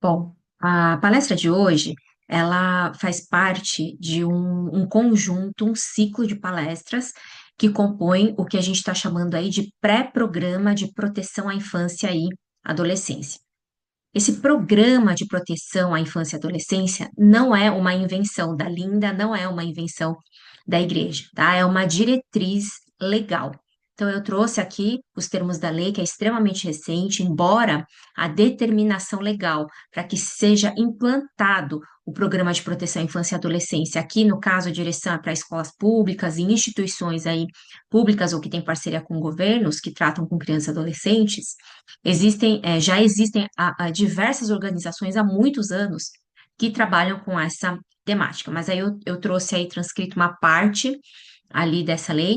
Bom, a palestra de hoje, ela faz parte de um conjunto, um ciclo de palestras que compõe o que a gente está chamando aí de pré-programa de proteção à infância e adolescência. Esse programa de proteção à infância e adolescência não é uma invenção da Linda, não é uma invenção da igreja, tá? É uma diretriz legal. Então, eu trouxe aqui os termos da lei, que é extremamente recente, embora a determinação legal para que seja implantado o programa de proteção à infância e adolescência, aqui no caso, a direção é para escolas públicas e instituições aí públicas ou que têm parceria com governos que tratam com crianças e adolescentes. Já existem diversas organizações há muitos anos que trabalham com essa temática, mas aí eu trouxe aí transcrito uma parte ali dessa lei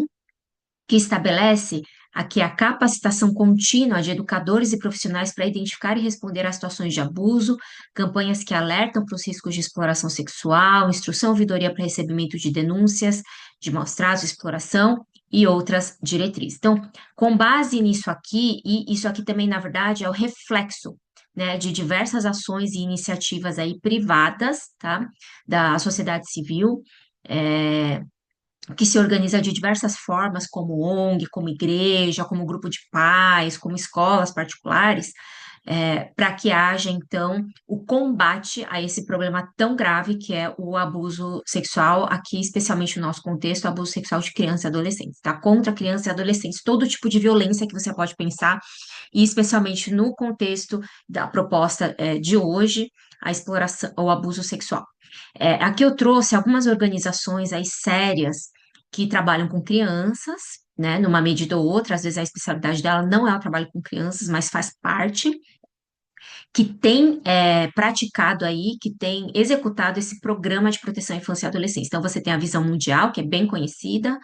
que estabelece aqui a capacitação contínua de educadores e profissionais para identificar e responder a situações de abuso, campanhas que alertam para os riscos de exploração sexual, instrução e ouvidoria para recebimento de denúncias de maus tratos, exploração e outras diretrizes. Então, com base nisso aqui, e isso aqui também, na verdade, é o reflexo, né, de diversas ações e iniciativas aí privadas, tá, da sociedade civil, é, que se organiza de diversas formas, como ONG, como igreja, como grupo de pais, como escolas particulares, para que haja, então, o combate a esse problema tão grave que é o abuso sexual, aqui, especialmente no nosso contexto, o abuso sexual de crianças e adolescentes, tá? Contra crianças e adolescentes, todo tipo de violência que você pode pensar, e especialmente no contexto da proposta, de hoje, a exploração, o abuso sexual. Aqui eu trouxe algumas organizações aí sérias que trabalham com crianças, né, numa medida ou outra, às vezes a especialidade dela não é o trabalho com crianças, mas faz parte, que tem praticado aí, que tem executado esse programa de proteção à infância e adolescência. Então, você tem a Visão Mundial, que é bem conhecida,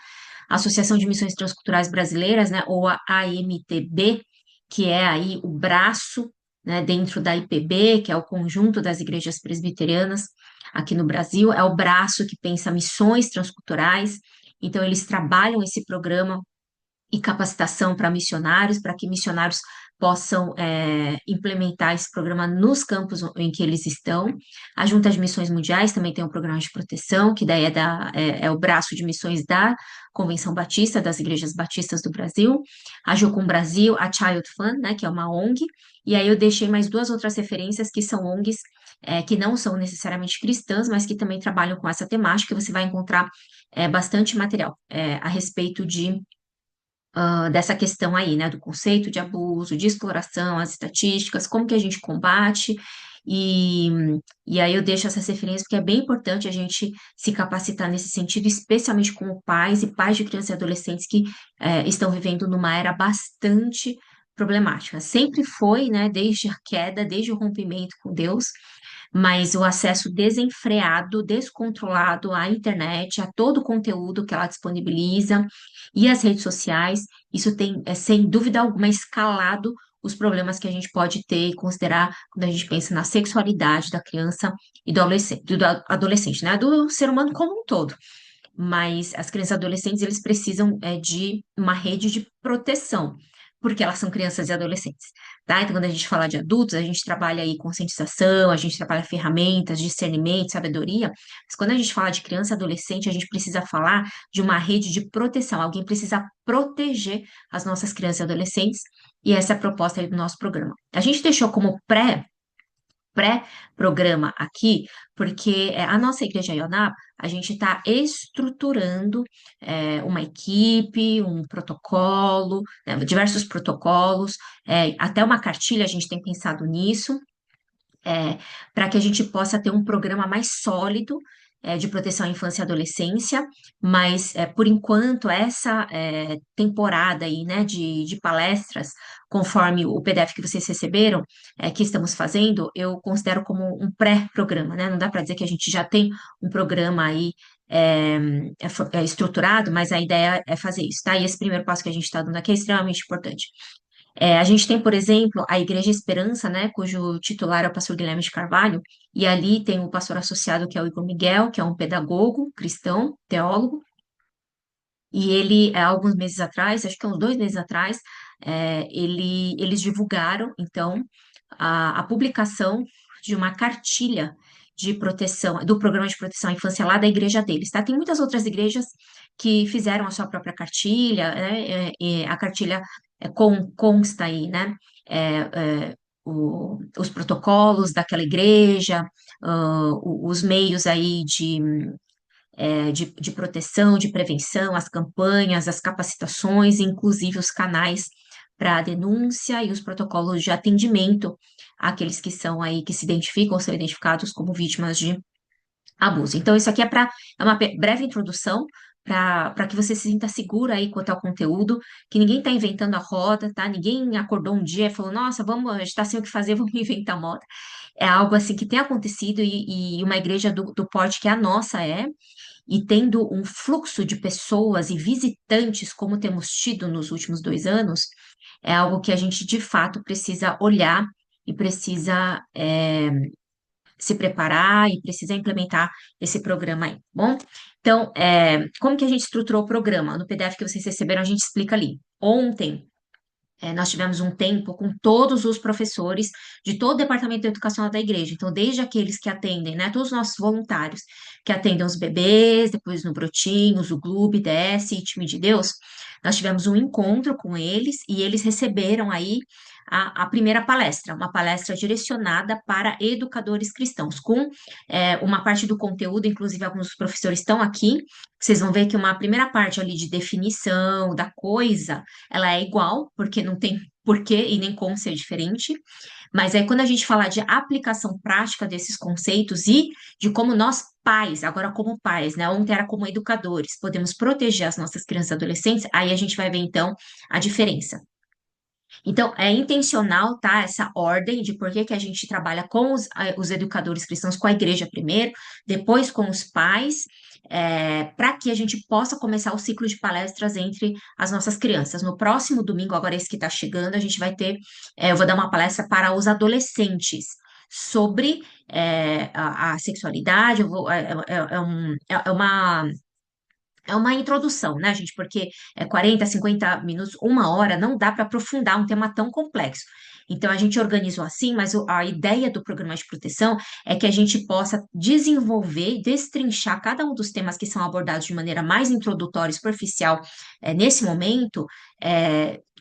a Associação de Missões Transculturais Brasileiras, né, ou a AMTB, que é aí o braço, né, dentro da IPB, que é o conjunto das igrejas presbiterianas aqui no Brasil, é o braço que pensa missões transculturais. Então, eles trabalham esse programa e capacitação para missionários, para que missionários possam implementar esse programa nos campos em que eles estão. A Junta de Missões Mundiais também tem um programa de proteção, que daí é o braço de missões da Convenção Batista, das Igrejas Batistas do Brasil. A Jocum Brasil, a Child Fund, né, que é uma ONG. E aí eu deixei mais duas outras referências que são ONGs que não são necessariamente cristãs, mas que também trabalham com essa temática, e você vai encontrar bastante material a respeito dessa questão aí, né, do conceito de abuso, de exploração, as estatísticas, como que a gente combate, e, e aí eu deixo essas referências porque é bem importante a gente se capacitar nesse sentido, especialmente como pais e pais de crianças e adolescentes que estão vivendo numa era bastante problemática. Sempre foi, né, desde a queda, desde o rompimento com Deus, mas o acesso desenfreado, descontrolado à internet, a todo o conteúdo que ela disponibiliza e as redes sociais, isso tem, sem dúvida alguma, escalado os problemas que a gente pode ter e considerar quando a gente pensa na sexualidade da criança e do adolescente, né? Do ser humano como um todo. Mas as crianças e adolescentes, eles precisam de uma rede de proteção, porque elas são crianças e adolescentes, tá? Então, quando a gente fala de adultos, a gente trabalha aí conscientização, a gente trabalha ferramentas, discernimento, sabedoria, mas quando a gente fala de criança e adolescente, a gente precisa falar de uma rede de proteção, alguém precisa proteger as nossas crianças e adolescentes, e essa é a proposta aí do nosso programa. A gente deixou como pré-programa aqui, porque a nossa igreja Ionab, a gente está estruturando uma equipe, um protocolo, né, diversos protocolos, até uma cartilha, a gente tem pensado nisso, para que a gente possa ter um programa mais sólido de proteção à infância e adolescência, mas por enquanto essa temporada aí, né, de palestras, conforme o PDF que vocês receberam, que estamos fazendo, eu considero como um pré-programa, né? Não dá para dizer que a gente já tem um programa aí estruturado, mas a ideia é fazer isso, tá? E esse primeiro passo que a gente está dando aqui é extremamente importante. A gente tem, por exemplo, a Igreja Esperança, né, cujo titular é o pastor Guilherme de Carvalho, e ali tem o pastor associado, que é o Igor Miguel, que é um pedagogo cristão, teólogo, e ele, há alguns meses atrás, acho que há uns 2 meses atrás, eles divulgaram, então, a publicação de uma cartilha de proteção, do programa de proteção à infância lá da igreja deles, tá? Tem muitas outras igrejas que fizeram a sua própria cartilha, né? E a cartilha consta aí, né? É, os protocolos daquela igreja, os meios aí de proteção, de prevenção, as campanhas, as capacitações, inclusive os canais para denúncia e os protocolos de atendimento àqueles que são aí, que se identificam ou são identificados como vítimas de abuso. Então, isso aqui é uma breve introdução para que você se sinta segura aí quanto ao conteúdo, que ninguém está inventando a roda, tá? Ninguém acordou um dia e falou, nossa, vamos, a gente está sem o que fazer, vamos inventar moda. É algo assim que tem acontecido e uma igreja do porte que a nossa e tendo um fluxo de pessoas e visitantes, como temos tido nos últimos 2 anos, é algo que a gente de fato precisa olhar e precisa se preparar e precisa implementar esse programa aí, tá bom? Então, como que a gente estruturou o programa? No PDF que vocês receberam, a gente explica ali. Ontem, nós tivemos um tempo com todos os professores de todo o departamento educacional da igreja. Então, desde aqueles que atendem, né, todos os nossos voluntários que atendem os bebês, depois no Brotinhos, o Clube, DS e Time de Deus, nós tivemos um encontro com eles e eles receberam aí a primeira palestra, uma palestra direcionada para educadores cristãos, com uma parte do conteúdo, inclusive alguns professores estão aqui. Vocês vão ver que uma primeira parte ali de definição da coisa ela é igual, porque não tem porquê e nem como ser diferente. Mas aí, quando a gente fala de aplicação prática desses conceitos e de como nós, pais, agora como pais, né? Ontem era como educadores, podemos proteger as nossas crianças e adolescentes, aí a gente vai ver então a diferença. Então, é intencional, tá? Essa ordem de por que que a gente trabalha com os educadores cristãos, com a igreja primeiro, depois com os pais, para que a gente possa começar o ciclo de palestras entre as nossas crianças. No próximo domingo, agora esse que está chegando, a gente vai ter, eu vou dar uma palestra para os adolescentes sobre a sexualidade, é uma introdução, né, gente? Porque 40, 50 minutos, 1 hora, não dá para aprofundar um tema tão complexo. Então, a gente organizou assim, mas a ideia do programa de proteção é que a gente possa desenvolver, destrinchar cada um dos temas que são abordados de maneira mais introdutória e superficial nesse momento,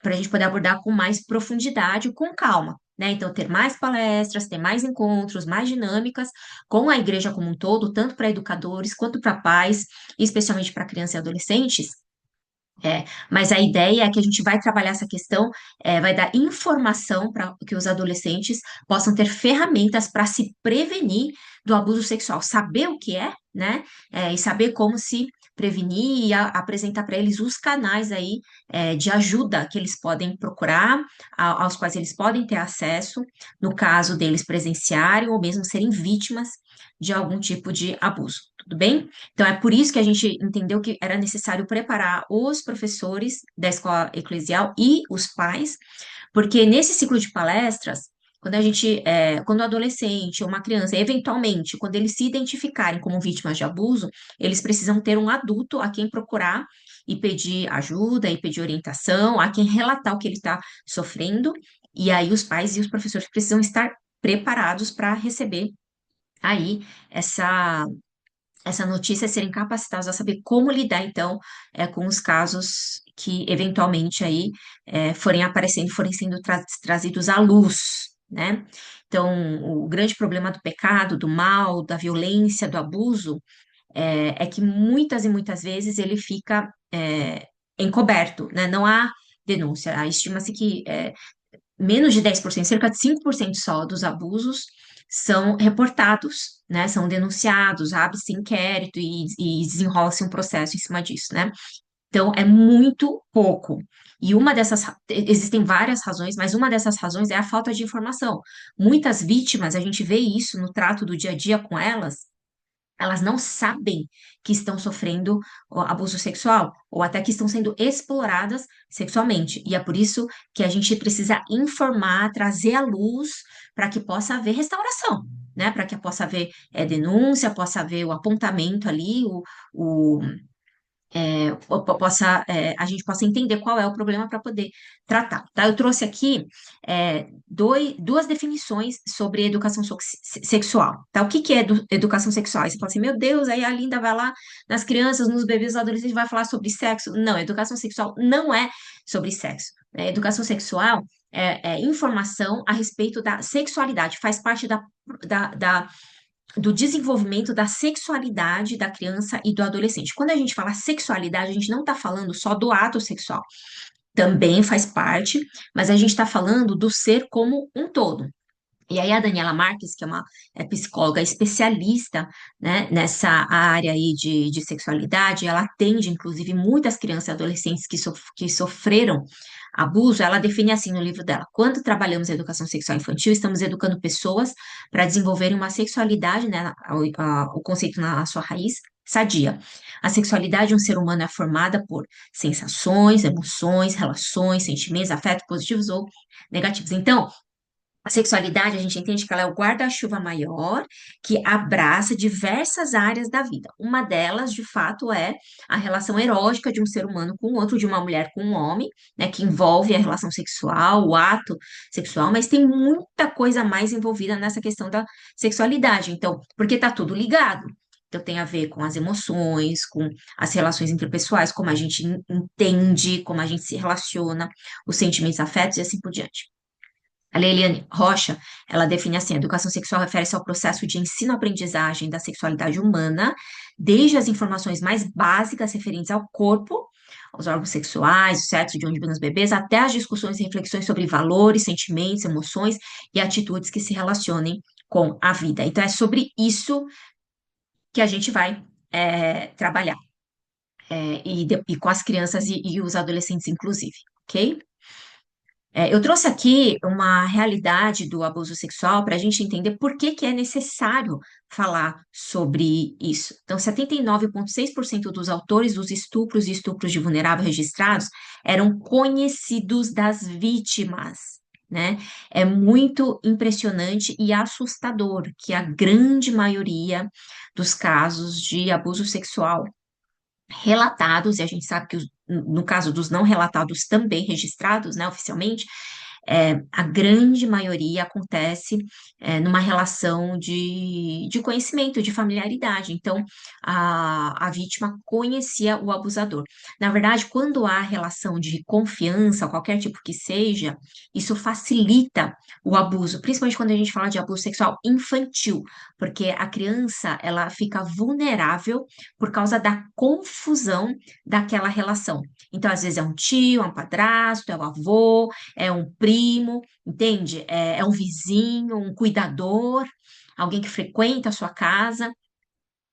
para a gente poder abordar com mais profundidade, com calma. Né? Então, ter mais palestras, ter mais encontros, mais dinâmicas com a igreja como um todo, tanto para educadores quanto para pais, especialmente para crianças e adolescentes. Mas a ideia é que a gente vai trabalhar essa questão, vai dar informação para que os adolescentes possam ter ferramentas para se prevenir do abuso sexual, saber o que é, né? E saber como se prevenir e apresentar para eles os canais aí, de ajuda que eles podem procurar, aos quais eles podem ter acesso, no caso deles presenciarem ou mesmo serem vítimas de algum tipo de abuso. Tudo bem? Então, é por isso que a gente entendeu que era necessário preparar os professores da escola eclesial e os pais, porque nesse ciclo de palestras, quando o adolescente ou uma criança, eventualmente, quando eles se identificarem como vítimas de abuso, eles precisam ter um adulto a quem procurar e pedir ajuda e pedir orientação, a quem relatar o que ele está sofrendo, e aí os pais e os professores precisam estar preparados para receber aí essa notícia, serem capacitados a saber como lidar, então, com os casos que eventualmente aí forem aparecendo, forem sendo trazidos à luz, né? Então, o grande problema do pecado, do mal, da violência, do abuso, é que muitas e muitas vezes ele fica encoberto, né? Não há denúncia. Estima-se que menos de 10%, cerca de 5% só dos abusos são reportados, né? São denunciados, abre-se inquérito e desenrola-se um processo em cima disso, né? Então, é muito pouco. E existem várias razões, mas uma dessas razões é a falta de informação. Muitas vítimas, a gente vê isso no trato do dia a dia com elas não sabem que estão sofrendo o abuso sexual, ou até que estão sendo exploradas sexualmente. E é por isso que a gente precisa informar, trazer à luz, para que possa haver restauração, né? Para que possa haver denúncia, possa haver o apontamento ali, a gente possa entender qual é o problema para poder tratar, tá? Eu trouxe aqui duas definições sobre educação sexual, tá? O que que é educação sexual? Aí você fala assim, meu Deus, aí a Linda vai lá nas crianças, nos bebês, nos adolescentes, vai falar sobre sexo. Não, educação sexual não é sobre sexo, né? Educação sexual é informação a respeito da sexualidade, faz parte da do desenvolvimento da sexualidade da criança e do adolescente. Quando a gente fala sexualidade, a gente não está falando só do ato sexual, também faz parte, mas a gente está falando do ser como um todo. E aí a Daniela Marques, que é uma psicóloga especialista, né, nessa área aí de sexualidade, ela atende, inclusive, muitas crianças e adolescentes que sofreram abuso. Ela define assim no livro dela: quando trabalhamos a educação sexual infantil, estamos educando pessoas para desenvolverem uma sexualidade, né, o conceito na sua raiz, sadia. A sexualidade de um ser humano é formada por sensações, emoções, relações, sentimentos, afetos positivos ou negativos. Então, a sexualidade, a gente entende que ela é o guarda-chuva maior que abraça diversas áreas da vida. Uma delas, de fato, é a relação erótica de um ser humano com o outro, de uma mulher com um homem, né, que envolve a relação sexual, o ato sexual, mas tem muita coisa mais envolvida nessa questão da sexualidade. Então, porque tá tudo ligado. Então, tem a ver com as emoções, com as relações interpessoais, como a gente entende, como a gente se relaciona, os sentimentos, afetos e assim por diante. A Leiliane Rocha, ela define assim: a educação sexual refere-se ao processo de ensino-aprendizagem da sexualidade humana, desde as informações mais básicas referentes ao corpo, aos órgãos sexuais, o sexo, de onde vêm os bebês, até as discussões e reflexões sobre valores, sentimentos, emoções e atitudes que se relacionem com a vida. Então, é sobre isso que a gente vai trabalhar, e com as crianças e os adolescentes, inclusive, ok? Eu trouxe aqui uma realidade do abuso sexual para a gente entender por que que é necessário falar sobre isso. Então, 79,6% dos autores dos estupros e estupros de vulnerável registrados eram conhecidos das vítimas, né? É muito impressionante e assustador que a grande maioria dos casos de abuso sexual relatados, e a gente sabe que no caso dos não relatados também registrados, né, oficialmente, a grande maioria acontece numa relação de conhecimento, de familiaridade. Então, a vítima conhecia o abusador. Na verdade, quando há relação de confiança, qualquer tipo que seja, isso facilita o abuso, principalmente quando a gente fala de abuso sexual infantil, porque a criança, ela fica vulnerável por causa da confusão daquela relação. Então, às vezes é um tio, é um padrasto, é o avô, é um primo, entende? É um vizinho, um cuidador, alguém que frequenta a sua casa.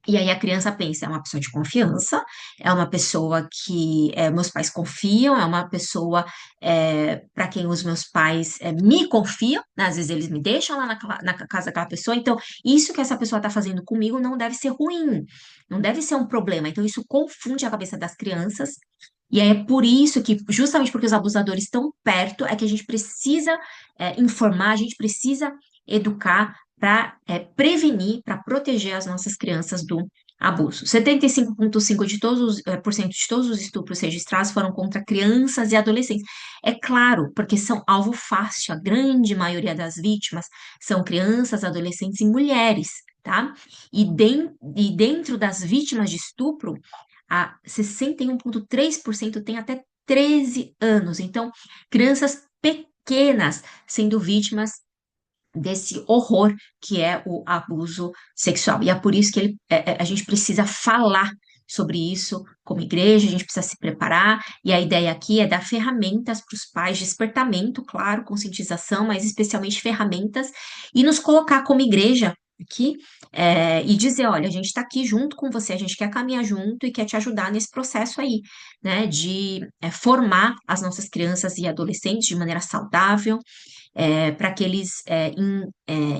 E aí a criança pensa, é uma pessoa de confiança, é uma pessoa que meus pais confiam, é uma pessoa para quem os meus pais me confiam, né? Às vezes eles me deixam lá na casa daquela pessoa, então isso que essa pessoa está fazendo comigo não deve ser ruim, não deve ser um problema. Então isso confunde a cabeça das crianças, e aí é por isso que, justamente porque os abusadores estão perto, é que a gente precisa informar, a gente precisa educar para prevenir, para proteger as nossas crianças do abuso. 75,5% por cento de todos os estupros registrados foram contra crianças e adolescentes. É claro, porque são alvo fácil, a grande maioria das vítimas são crianças, adolescentes e mulheres, tá? E dentro das vítimas de estupro, a 61,3% tem até 13 anos. Então, crianças pequenas sendo vítimas desse horror que é o abuso sexual. E é por isso que a gente precisa falar sobre isso como igreja, a gente precisa se preparar, e a ideia aqui é dar ferramentas para os pais, despertamento, claro, conscientização, mas especialmente ferramentas, e nos colocar como igreja aqui, e dizer, olha, a gente está aqui junto com você, a gente quer caminhar junto e quer te ajudar nesse processo aí, né, de formar as nossas crianças e adolescentes de maneira saudável, para que eles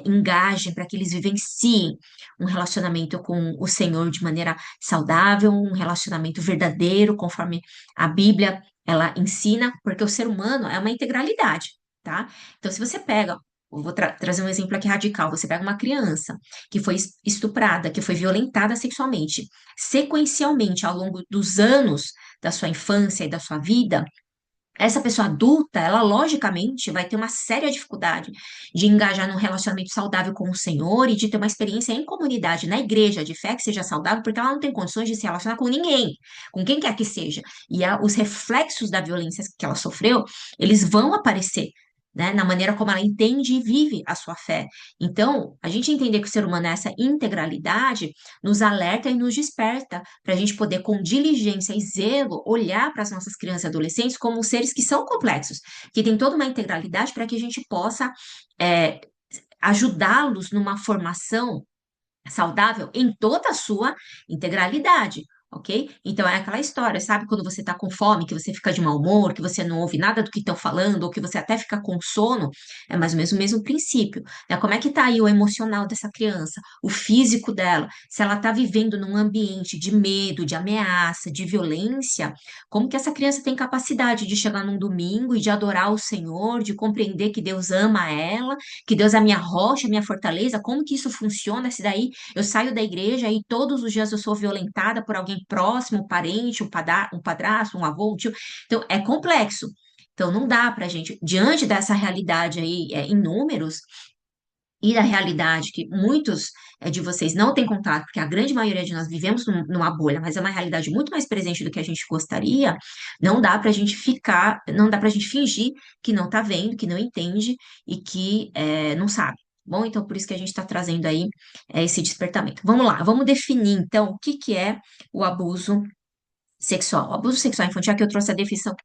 engajem, para que eles vivenciem um relacionamento com o Senhor de maneira saudável, um relacionamento verdadeiro, conforme a Bíblia ela ensina, porque o ser humano é uma integralidade, tá? Então, se você pega eu vou trazer um exemplo aqui radical. Você pega uma criança que foi estuprada, que foi violentada sexualmente, sequencialmente ao longo dos anos da sua infância e da sua vida, essa pessoa adulta, ela logicamente vai ter uma séria dificuldade de engajar num relacionamento saudável com o Senhor e de ter uma experiência em comunidade, na igreja, de fé que seja saudável, porque ela não tem condições de se relacionar com ninguém, com quem quer que seja. E os reflexos da violência que ela sofreu, eles vão aparecer. Né, na maneira como ela entende e vive a sua fé. Então, a gente entender que o ser humano é essa integralidade nos alerta e nos desperta para a gente poder, com diligência e zelo, olhar para as nossas crianças e adolescentes como seres que são complexos, que têm toda uma integralidade para que a gente possa é, ajudá-los numa formação saudável em toda a sua integralidade. Ok? Então é aquela história, sabe? Quando você tá com fome, que você fica de mau humor, que você não ouve nada do que estão falando, ou que você até fica com sono, é mais ou menos o mesmo princípio, né? Como é que tá aí o emocional dessa criança, o físico dela? Se ela tá vivendo num ambiente de medo, de ameaça, de violência, como que essa criança tem capacidade de chegar num domingo e de adorar o Senhor, de compreender que Deus ama ela, que Deus é a minha rocha, a minha fortaleza? Como que isso funciona? Se daí eu saio da igreja e todos os dias eu sou violentada por alguém próximo, um parente, um padrasto, um avô, um tio. Então, é complexo. Então, não dá para gente, diante dessa realidade aí, em números, e da realidade que muitos de vocês não têm contato, porque a grande maioria de nós vivemos numa bolha, mas é uma realidade muito mais presente do que a gente gostaria, não dá para a gente ficar, não dá para a gente fingir que não está vendo, que não entende e que não sabe. Bom, então por isso que a gente está trazendo aí esse despertamento. Vamos lá, vamos definir então o que que é o abuso sexual. O abuso sexual infantil, aqui eu trouxe a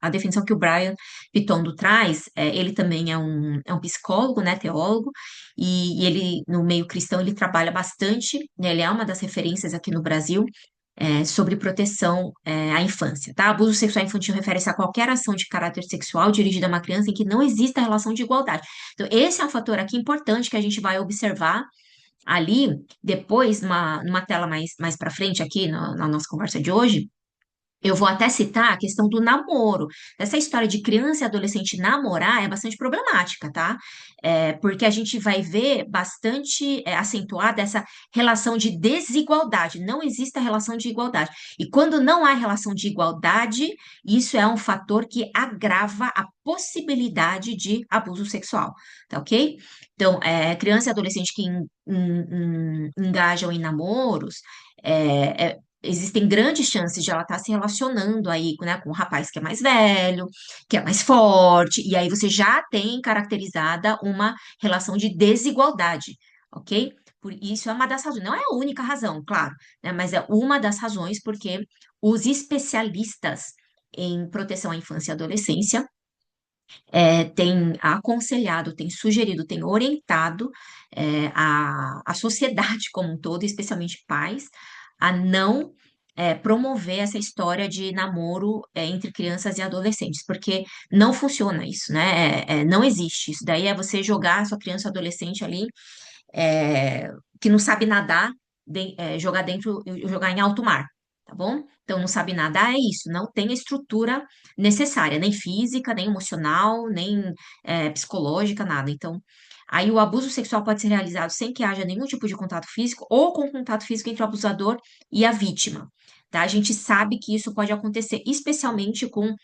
definição que o Brian Pitondo traz, ele também é um psicólogo, né, teólogo, e ele, no meio cristão, ele trabalha bastante, né, ele é uma das referências aqui no Brasil, sobre proteção, à infância, tá? Abuso sexual infantil refere-se a qualquer ação de caráter sexual dirigida a uma criança em que não exista relação de igualdade. Então, esse é um fator aqui importante que a gente vai observar ali, depois, numa tela mais para frente aqui, na nossa conversa de hoje, eu vou até citar a questão do namoro. Essa história de criança e adolescente namorar é bastante problemática, tá? Porque a gente vai ver bastante acentuada essa relação de desigualdade. Não existe a relação de igualdade. E quando não há relação de igualdade, isso é um fator que agrava a possibilidade de abuso sexual, tá ok? Então, criança e adolescente que engajam em namoros, existem grandes chances de ela estar se relacionando aí, né, com um rapaz que é mais velho, que é mais forte, e aí você já tem caracterizada uma relação de desigualdade, ok? Por isso é uma das razões, não é a única razão, claro, né, mas é uma das razões porque os especialistas em proteção à infância e adolescência têm aconselhado, têm sugerido, têm orientado a sociedade como um todo, especialmente pais, a não promover essa história de namoro entre crianças e adolescentes, porque não funciona isso, né? Não existe. Isso daí é você jogar a sua criança ou adolescente ali é, que não sabe nadar, jogar dentro, jogar em alto mar, tá bom? Então, não sabe nadar é isso, não tem a estrutura necessária, nem física, nem emocional, nem psicológica, nada. Então, aí o abuso sexual pode ser realizado sem que haja nenhum tipo de contato físico ou com contato físico entre o abusador e a vítima. Tá? A gente sabe que isso pode acontecer, especialmente com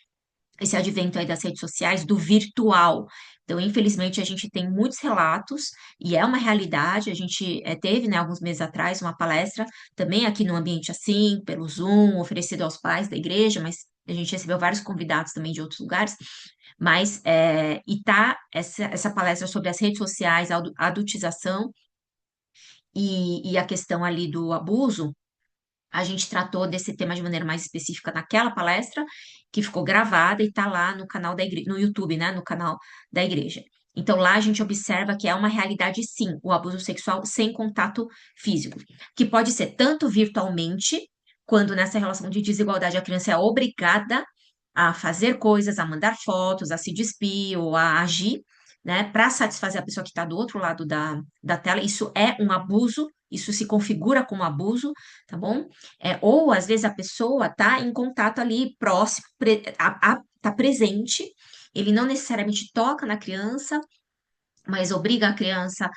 esse advento aí das redes sociais, do virtual. Então, infelizmente, a gente tem muitos relatos, e é uma realidade. A gente teve, né, alguns meses atrás, uma palestra, também aqui no ambiente assim, pelo Zoom, oferecido aos pais da igreja, mas a gente recebeu vários convidados também de outros lugares. Mas, e tá essa palestra sobre as redes sociais, a adultização e a questão ali do abuso. A gente tratou desse tema de maneira mais específica naquela palestra, que ficou gravada e está lá no canal da igreja, no YouTube, né? No canal da igreja. Então, lá a gente observa que é uma realidade, sim, o abuso sexual sem contato físico, que pode ser tanto virtualmente, quando nessa relação de desigualdade a criança é obrigada a fazer coisas, a mandar fotos, a se despir ou a agir, né, para satisfazer a pessoa que está do outro lado da tela. Isso é um abuso, isso se configura como abuso, tá bom? Ou às vezes a pessoa está em contato ali próximo, está presente, ele não necessariamente toca na criança, mas obriga a criança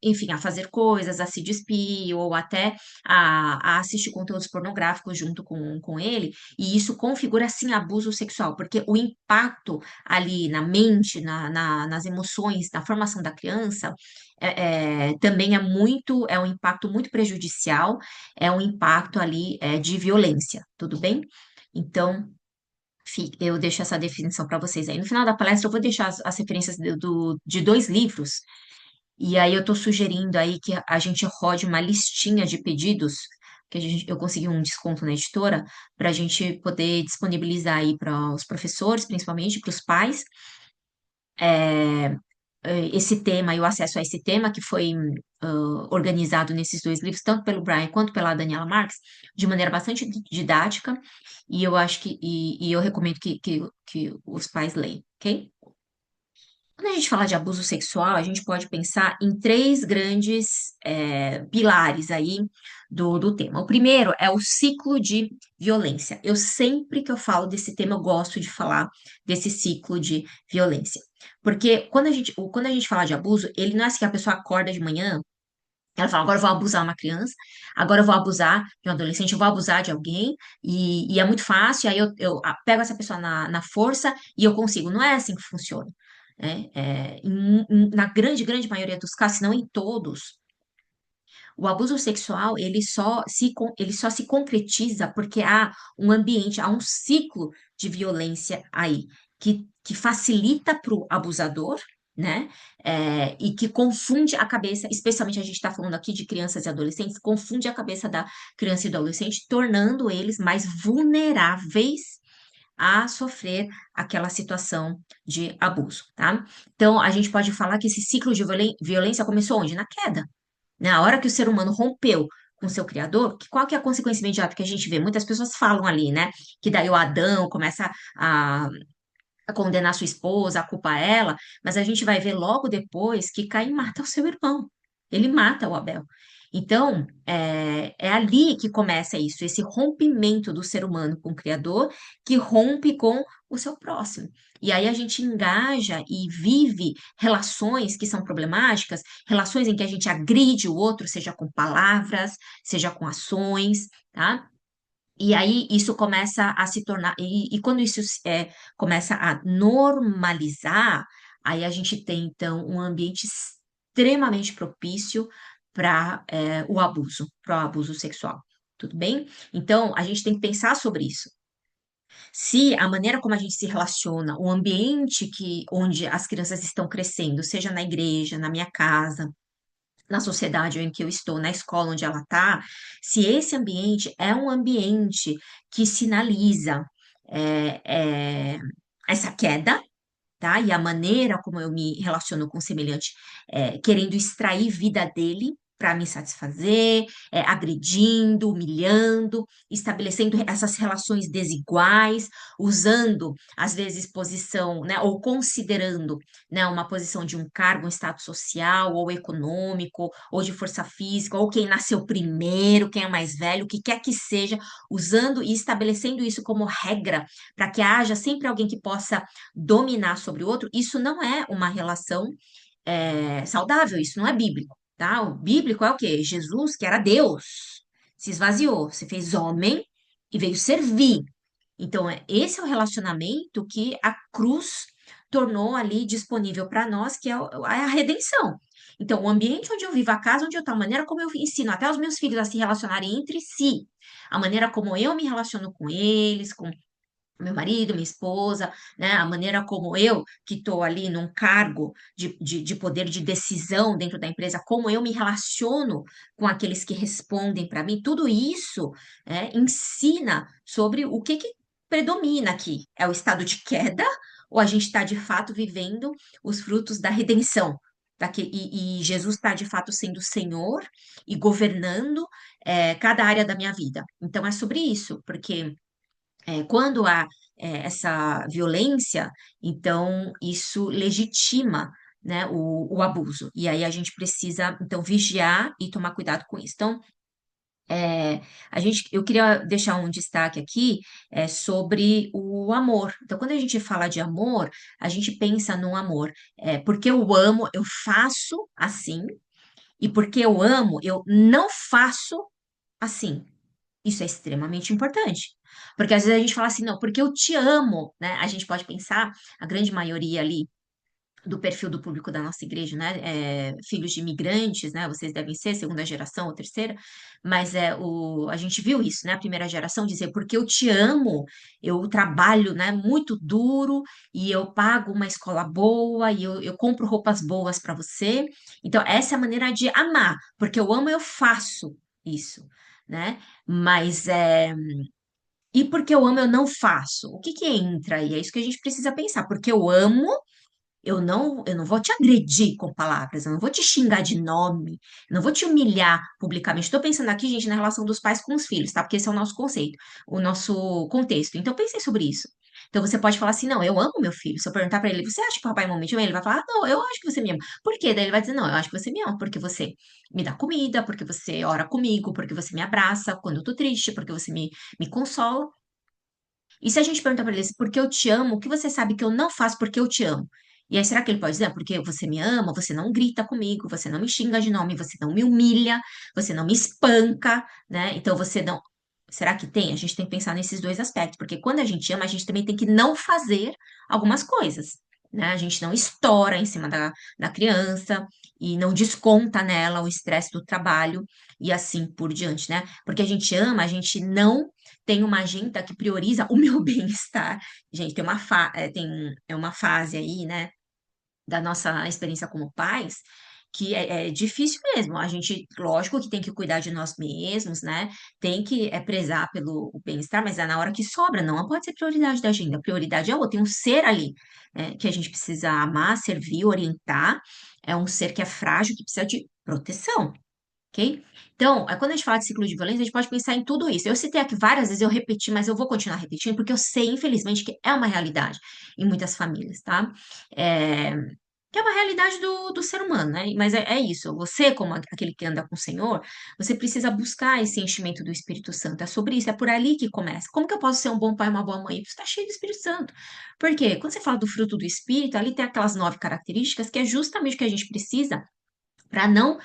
enfim, a fazer coisas, a se despir, ou até a assistir conteúdos pornográficos junto com ele, e isso configura, sim, abuso sexual, porque o impacto ali na mente, nas emoções, na formação da criança, também é um impacto muito prejudicial, é um impacto ali, de violência, tudo bem? Então, eu deixo essa definição para vocês aí. No final da palestra, eu vou deixar as referências de dois livros, e aí eu estou sugerindo aí que a gente rode uma listinha de pedidos, que eu consegui um desconto na editora, para a gente poder disponibilizar aí para os professores, principalmente para os pais, é, esse tema e o acesso a esse tema que foi organizado nesses dois livros, tanto pelo Brian quanto pela Daniela Marques, de maneira bastante didática, e eu acho e eu recomendo que os pais leiam, ok? Quando a gente fala de abuso sexual, a gente pode pensar em três grandes pilares aí do tema. O primeiro é o ciclo de violência. Eu sempre que eu falo desse tema, eu gosto de falar desse ciclo de violência. Porque quando a gente fala de abuso, ele não é assim que a pessoa acorda de manhã, ela fala, agora eu vou abusar uma criança, agora eu vou abusar de um adolescente, eu vou abusar de alguém, e é muito fácil, aí eu pego essa pessoa na força e eu consigo. Não é assim que funciona, né? Na grande, grande maioria dos casos, se não em todos, o abuso sexual, ele só se concretiza porque há um ambiente, há um ciclo de violência aí, que facilita para o abusador, né? E que confunde a cabeça, especialmente a gente está falando aqui de crianças e adolescentes, confunde a cabeça da criança e do adolescente, tornando eles mais vulneráveis a sofrer aquela situação de abuso, tá? Então, a gente pode falar que esse ciclo de violência começou onde? Na queda. Na hora que o ser humano rompeu com seu criador, qual que é a consequência imediata que a gente vê? Muitas pessoas falam ali, né? Que daí o Adão começa a condenar sua esposa, a culpar ela, mas a gente vai ver logo depois que Caim mata o seu irmão. Ele mata o Abel. Então, é ali que começa isso, esse rompimento do ser humano com o Criador, que rompe com o seu próximo. E aí a gente engaja e vive relações que são problemáticas, relações em que a gente agride o outro, seja com palavras, seja com ações, tá? E aí isso começa a se tornar, e quando isso começa a normalizar, aí a gente tem então um ambiente extremamente propício para para o abuso sexual. Tudo bem? Então, a gente tem que pensar sobre isso. Se a maneira como a gente se relaciona, o ambiente onde as crianças estão crescendo, seja na igreja, na minha casa, na sociedade em que eu estou, na escola onde ela está, se esse ambiente é um ambiente que sinaliza é, é, essa queda, tá? E a maneira como eu me relaciono com o semelhante, querendo extrair vida dele para me satisfazer, agredindo, humilhando, estabelecendo essas relações desiguais, usando, às vezes, posição, né, ou considerando, né, uma posição de um cargo, um status social, ou econômico, ou de força física, ou quem nasceu primeiro, quem é mais velho, o que quer que seja, usando e estabelecendo isso como regra, para que haja sempre alguém que possa dominar sobre o outro, isso não é uma relação saudável, isso não é bíblico, tá? O bíblico é o quê? Jesus, que era Deus, se esvaziou, se fez homem e veio servir. Então, esse é o relacionamento que a cruz tornou ali disponível para nós, que é a redenção. Então, o ambiente onde eu vivo, a casa onde eu estou, a maneira como eu ensino até os meus filhos a se relacionarem entre si, a maneira como eu me relaciono com eles, com meu marido, minha esposa, né? A maneira como eu, que estou ali num cargo de poder de decisão dentro da empresa, como eu me relaciono com aqueles que respondem para mim, tudo isso ensina sobre o que predomina aqui. É o estado de queda ou a gente está de fato vivendo os frutos da redenção? E Jesus está de fato sendo Senhor e governando cada área da minha vida. Então é sobre isso, porque quando há essa violência, então isso legitima, né, o abuso. E aí a gente precisa, então, vigiar e tomar cuidado com isso. Então, É, eu queria deixar um destaque aqui sobre o amor. Então, quando a gente fala de amor, a gente pensa no amor. Porque eu amo, eu faço assim, e porque eu amo, eu não faço assim. Isso é extremamente importante. Porque às vezes a gente fala assim, não, porque eu te amo, né? A gente pode pensar, a grande maioria ali do perfil do público da nossa igreja, né? Filhos de imigrantes, né? Vocês devem ser segunda geração ou terceira, mas a gente viu isso, né? A primeira geração dizer, porque eu te amo, eu trabalho, né? Muito duro e eu pago uma escola boa e eu compro roupas boas para você. Então, essa é a maneira de amar, porque eu amo, eu faço isso, né? Mas e porque eu amo, eu não faço. O que que entra aí? É isso que a gente precisa pensar. Porque eu amo, eu não vou te agredir com palavras, eu não vou te xingar de nome, eu não vou te humilhar publicamente. Estou pensando aqui, gente, na relação dos pais com os filhos, tá? Porque esse é o nosso conceito, o nosso contexto. Então, pensem sobre isso. Então, você pode falar assim: não, eu amo meu filho. Se eu perguntar para ele, você acha que o papai e mamãe te amam? Ele vai falar: ah, não, eu acho que você me ama. Por quê? Daí ele vai dizer: não, eu acho que você me ama, porque você me dá comida, porque você ora comigo, porque você me abraça quando eu tô triste, porque você me consola. E se a gente perguntar para ele assim, porque eu te amo, o que você sabe que eu não faço porque eu te amo? E aí, será que ele pode dizer, "Ah, porque você me ama, você não grita comigo, você não me xinga de nome, você não me humilha, você não me espanca, né? Então você não. Será que tem? A gente tem que pensar nesses dois aspectos, porque quando a gente ama, a gente também tem que não fazer algumas coisas, né? A gente não estoura em cima da criança e não desconta nela o estresse do trabalho e assim por diante, né? Porque a gente ama, a gente não tem uma agenda que prioriza o meu bem-estar. Gente, é uma fase aí, né, da nossa experiência como pais, que é difícil mesmo. A gente, lógico que tem que cuidar de nós mesmos, né? Tem que prezar pelo bem-estar, mas é na hora que sobra, não pode ser prioridade da agenda. A prioridade é outra. Tem um ser ali, que a gente precisa amar, servir, orientar. É um ser que é frágil, que precisa de proteção. Ok? Então, quando a gente fala de ciclo de violência, a gente pode pensar em tudo isso. Eu citei aqui várias vezes, eu repeti, mas eu vou continuar repetindo, porque eu sei, infelizmente, que é uma realidade em muitas famílias, tá? É, que é uma realidade do ser humano, né? Mas é isso. Você, como aquele que anda com o Senhor, você precisa buscar esse enchimento do Espírito Santo. É sobre isso, é por ali que começa. Como que eu posso ser um bom pai, uma boa mãe? Você está cheio do Espírito Santo. Por quê? Quando você fala do fruto do Espírito, ali tem aquelas 9 características que é justamente o que a gente precisa para não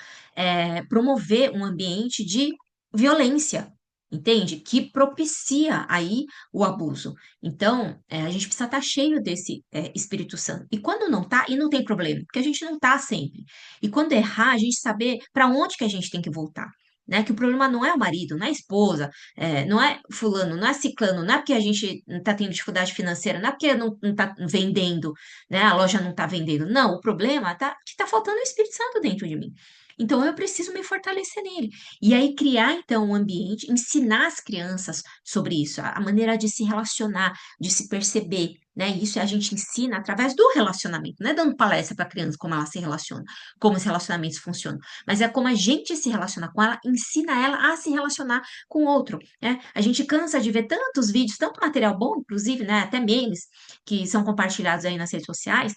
promover um ambiente de violência, entende? Que propicia aí o abuso. Então, a gente precisa estar cheio desse Espírito Santo. E quando não tá, e não tem problema, porque a gente não tá sempre. E quando errar, a gente saber para onde que a gente tem que voltar. Né, que o problema não é o marido, não é a esposa, não é fulano, não é ciclano, não é porque a gente está tendo dificuldade financeira, não é porque não está vendendo, né, a loja não está vendendo. Não, o problema tá que está faltando o Espírito Santo dentro de mim. Então eu preciso me fortalecer nele. E aí criar então um ambiente, ensinar as crianças sobre isso, a maneira de se relacionar, de se perceber, né? Isso a gente ensina através do relacionamento, não é dando palestra para a criança como ela se relaciona, como os relacionamentos funcionam, mas é como a gente se relaciona com ela, ensina ela a se relacionar com o outro, né? A gente cansa de ver tantos vídeos, tanto material bom, inclusive, né? Até memes que são compartilhados aí nas redes sociais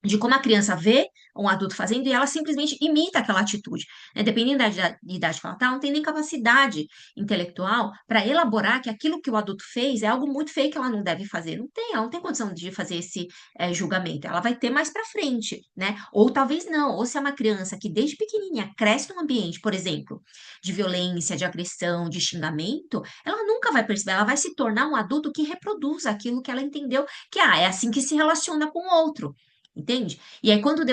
de como a criança vê um adulto fazendo e ela simplesmente imita aquela atitude. Né? Dependendo da idade que ela está, não tem nem capacidade intelectual para elaborar que aquilo que o adulto fez é algo muito feio que ela não deve fazer. Não tem, ela não tem condição de fazer esse julgamento. Ela vai ter mais para frente, né? Ou talvez não. Ou se é uma criança que desde pequenininha cresce num ambiente, por exemplo, de violência, de agressão, de xingamento, ela nunca vai perceber. Ela vai se tornar um adulto que reproduz aquilo que ela entendeu que é assim que se relaciona com o outro. Entende? E aí, quando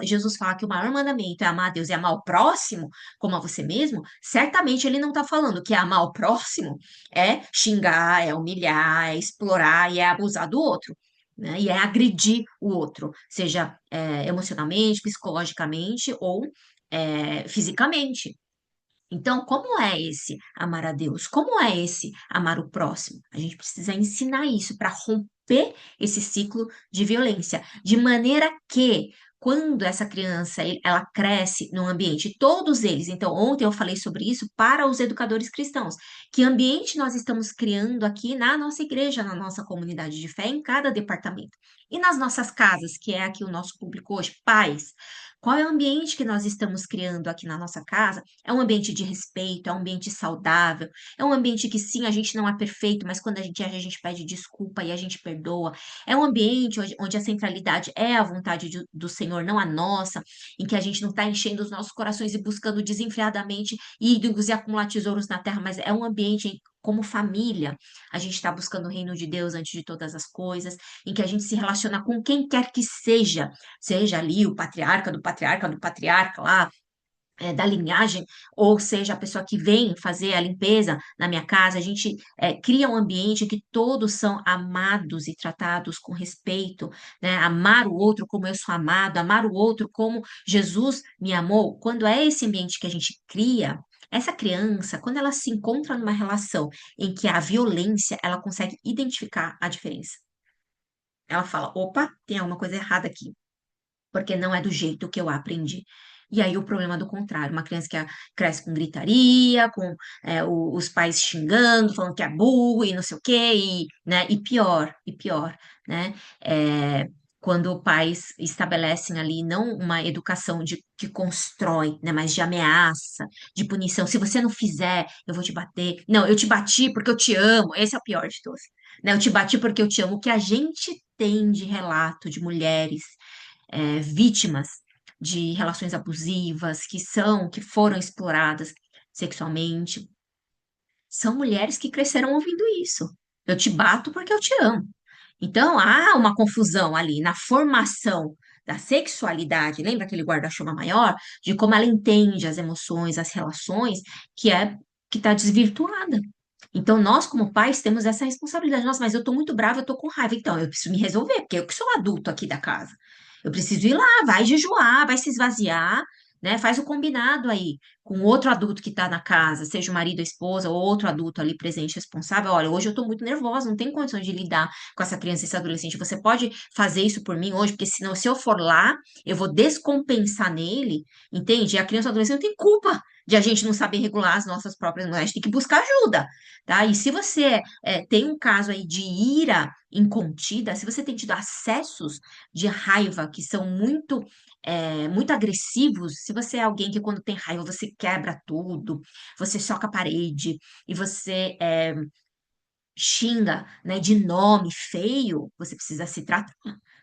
Jesus fala que o maior mandamento é amar a Deus e amar o próximo, como a você mesmo, certamente ele não está falando que amar o próximo é xingar, é humilhar, é explorar e é abusar do outro, né? E é agredir o outro, seja emocionalmente, psicologicamente ou fisicamente. Então, como é esse amar a Deus? Como é esse amar o próximo? A gente precisa ensinar isso para romper esse ciclo de violência, de maneira que quando essa criança ela cresce num ambiente, todos eles. Então, ontem eu falei sobre isso para os educadores cristãos. Que ambiente nós estamos criando aqui na nossa igreja, na nossa comunidade de fé, em cada departamento. E nas nossas casas, que é aqui o nosso público hoje, pais. Qual é o ambiente que nós estamos criando aqui na nossa casa? É um ambiente de respeito, é um ambiente saudável, é um ambiente que sim, a gente não é perfeito, mas quando a gente pede desculpa e a gente perdoa. É um ambiente onde a centralidade é a vontade do Senhor, não a nossa, em que a gente não está enchendo os nossos corações e buscando desenfreadamente ídolos e acumular tesouros na terra, mas é um ambiente como família. A gente está buscando o reino de Deus antes de todas as coisas, em que a gente se relaciona com quem quer que seja ali o patriarca do patriarca lá, da linhagem, ou seja, a pessoa que vem fazer a limpeza na minha casa, a gente cria um ambiente que todos são amados e tratados com respeito, né? Amar o outro como eu sou amado, amar o outro como Jesus me amou. Quando é esse ambiente que a gente cria, essa criança, quando ela se encontra numa relação em que há violência, ela consegue identificar a diferença. Ela fala: opa, tem alguma coisa errada aqui porque não é do jeito que eu aprendi. E aí o problema do contrário, uma criança que cresce com gritaria, com os pais xingando, falando que é burro e não sei o quê, e pior, né? É, quando pais estabelecem ali não uma educação que constrói, né, mas de ameaça, de punição. Se você não fizer, eu vou te bater. Não, eu te bati porque eu te amo. Esse é o pior de todos. Né? Eu te bati porque eu te amo. O que a gente tem de relato de mulheres vítimas de relações abusivas, que foram exploradas sexualmente, são mulheres que cresceram ouvindo isso. Eu te bato porque eu te amo. Então, há uma confusão ali na formação da sexualidade, lembra aquele guarda-chuva maior? De como ela entende as emoções, as relações, que está desvirtuada. Então, nós, como pais, temos essa responsabilidade. Nossa, mas eu tô muito brava, eu tô com raiva. Então, eu preciso me resolver, porque eu que sou adulto aqui da casa. Eu preciso ir lá, vai jejuar, vai se esvaziar, né? Faz o combinado aí com outro adulto que tá na casa, seja o marido, a esposa, ou outro adulto ali presente, responsável. Olha, hoje eu tô muito nervosa, não tenho condições de lidar com essa criança e esse adolescente. Você pode fazer isso por mim hoje, porque senão, se eu for lá, eu vou descompensar nele, entende? E a criança e o adolescente não tem culpa de a gente não saber regular as nossas próprias emoções, a gente tem que buscar ajuda, tá? E se você tem um caso aí de ira incontida, se você tem tido acessos de raiva que são muito agressivos, se você é alguém que quando tem raiva você quebra tudo, você soca a parede e você xinga, né, de nome feio, você precisa se tratar.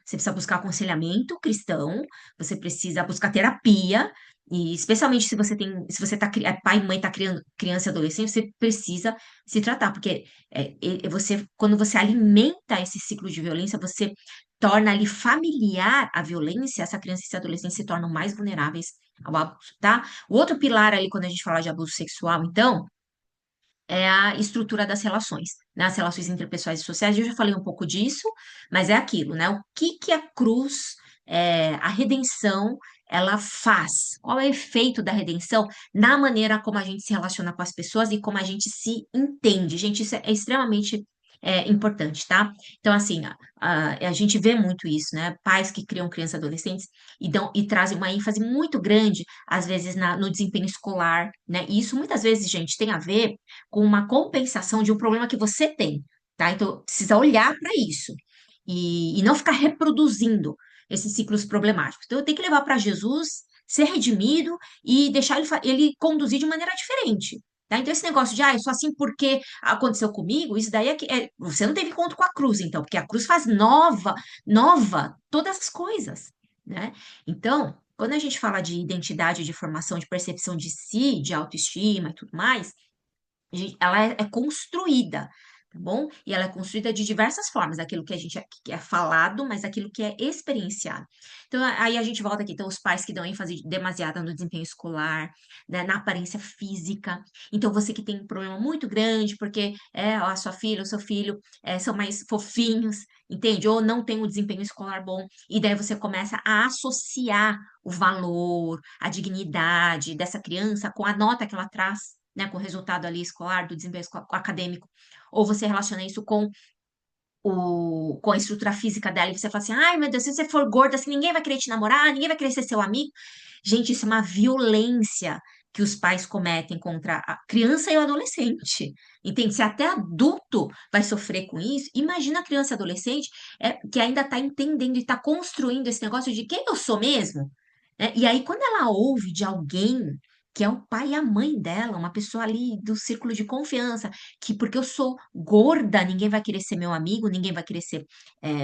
Você precisa buscar aconselhamento cristão, você precisa buscar terapia, e especialmente se você tá, pai e mãe tá criando criança e adolescente, você precisa se tratar, porque quando você alimenta esse ciclo de violência, você torna ali familiar a violência, essa criança e esse adolescente se tornam mais vulneráveis ao abuso, tá? O outro pilar ali, quando a gente fala de abuso sexual, então, é a estrutura das relações, né? As relações interpessoais e sociais. Eu já falei um pouco disso, mas é aquilo, né? O que que a cruz, a redenção, ela faz? Qual é o efeito da redenção na maneira como a gente se relaciona com as pessoas e como a gente se entende? Gente, isso é extremamente importante, tá? Então, assim, a gente vê muito isso, né? Pais que criam crianças e adolescentes e trazem uma ênfase muito grande, às vezes, no desempenho escolar, né? E isso muitas vezes, gente, tem a ver com uma compensação de um problema que você tem, tá? Então, precisa olhar para isso e não ficar reproduzindo esses ciclos problemáticos. Então, eu tenho que levar para Jesus, ser redimido e deixar ele conduzir de maneira diferente. Tá? Então, esse negócio de, eu sou assim porque aconteceu comigo, isso daí você não teve encontro com a cruz, então, porque a cruz faz nova todas as coisas, né? Então, quando a gente fala de identidade, de formação, de percepção de si, de autoestima e tudo mais, ela é construída, tá bom? E ela é construída de diversas formas, aquilo que a gente que é falado, mas aquilo que é experienciado. Então, aí a gente volta aqui, então, os pais que dão ênfase demasiada no desempenho escolar, né, na aparência física. Então, você que tem um problema muito grande, porque a sua filha, o seu filho são mais fofinhos, entende? Ou não tem um desempenho escolar bom, e daí você começa a associar o valor, a dignidade dessa criança com a nota que ela traz, né, com o resultado ali escolar, do desempenho acadêmico, ou você relaciona isso com a estrutura física dela, e você fala assim, ai meu Deus, se você for gorda, assim, ninguém vai querer te namorar, ninguém vai querer ser seu amigo. Gente, isso é uma violência que os pais cometem contra a criança e o adolescente. Entende? Se até adulto vai sofrer com isso, imagina a criança e adolescente que ainda está entendendo e está construindo esse negócio de quem eu sou mesmo. né? E aí, quando ela ouve de alguém que é o pai e a mãe dela, uma pessoa ali do círculo de confiança, que porque eu sou gorda, ninguém vai querer ser meu amigo, ninguém vai querer ser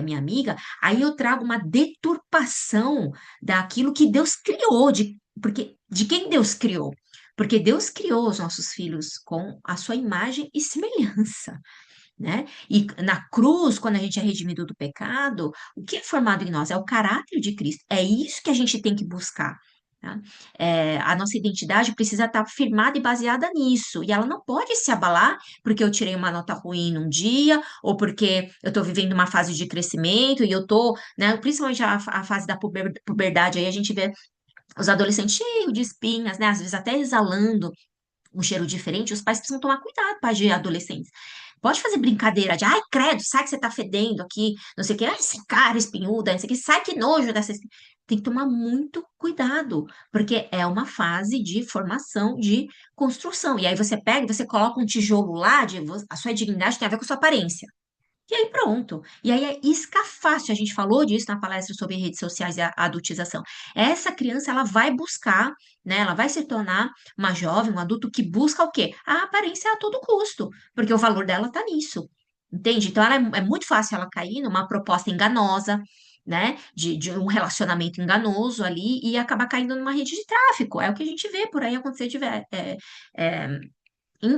minha amiga, aí eu trago uma deturpação daquilo que Deus criou, porque de quem Deus criou? Porque Deus criou os nossos filhos com a sua imagem e semelhança, né? E na cruz, quando a gente é redimido do pecado, o que é formado em nós? É o caráter de Cristo. É isso que a gente tem que buscar. Tá? A nossa identidade precisa estar firmada e baseada nisso. E ela não pode se abalar porque eu tirei uma nota ruim num dia, ou porque eu estou vivendo uma fase de crescimento e eu estou, né? Principalmente a fase da puberdade, aí a gente vê os adolescentes cheios de espinhas, né? Às vezes até exalando um cheiro diferente, os pais precisam tomar cuidado, pais de adolescentes. Pode fazer brincadeira de, ai, credo, sai que você tá fedendo aqui, não sei o que, ai, esse cara espinhuda, não sei o que, sai que nojo dessa. Tem que tomar muito cuidado, porque é uma fase de formação, de construção. E aí você pega, você coloca um tijolo lá, a sua dignidade tem a ver com a sua aparência. E aí pronto. E aí é isca fácil. A gente falou disso na palestra sobre redes sociais e a adultização. Essa criança, ela vai buscar, né? Ela vai se tornar uma jovem, um adulto que busca o quê? A aparência a todo custo, porque o valor dela tá nisso. Entende? Então, é muito fácil ela cair numa proposta enganosa, né? De um relacionamento enganoso ali e acabar caindo numa rede de tráfico. É o que a gente vê por aí acontecer é,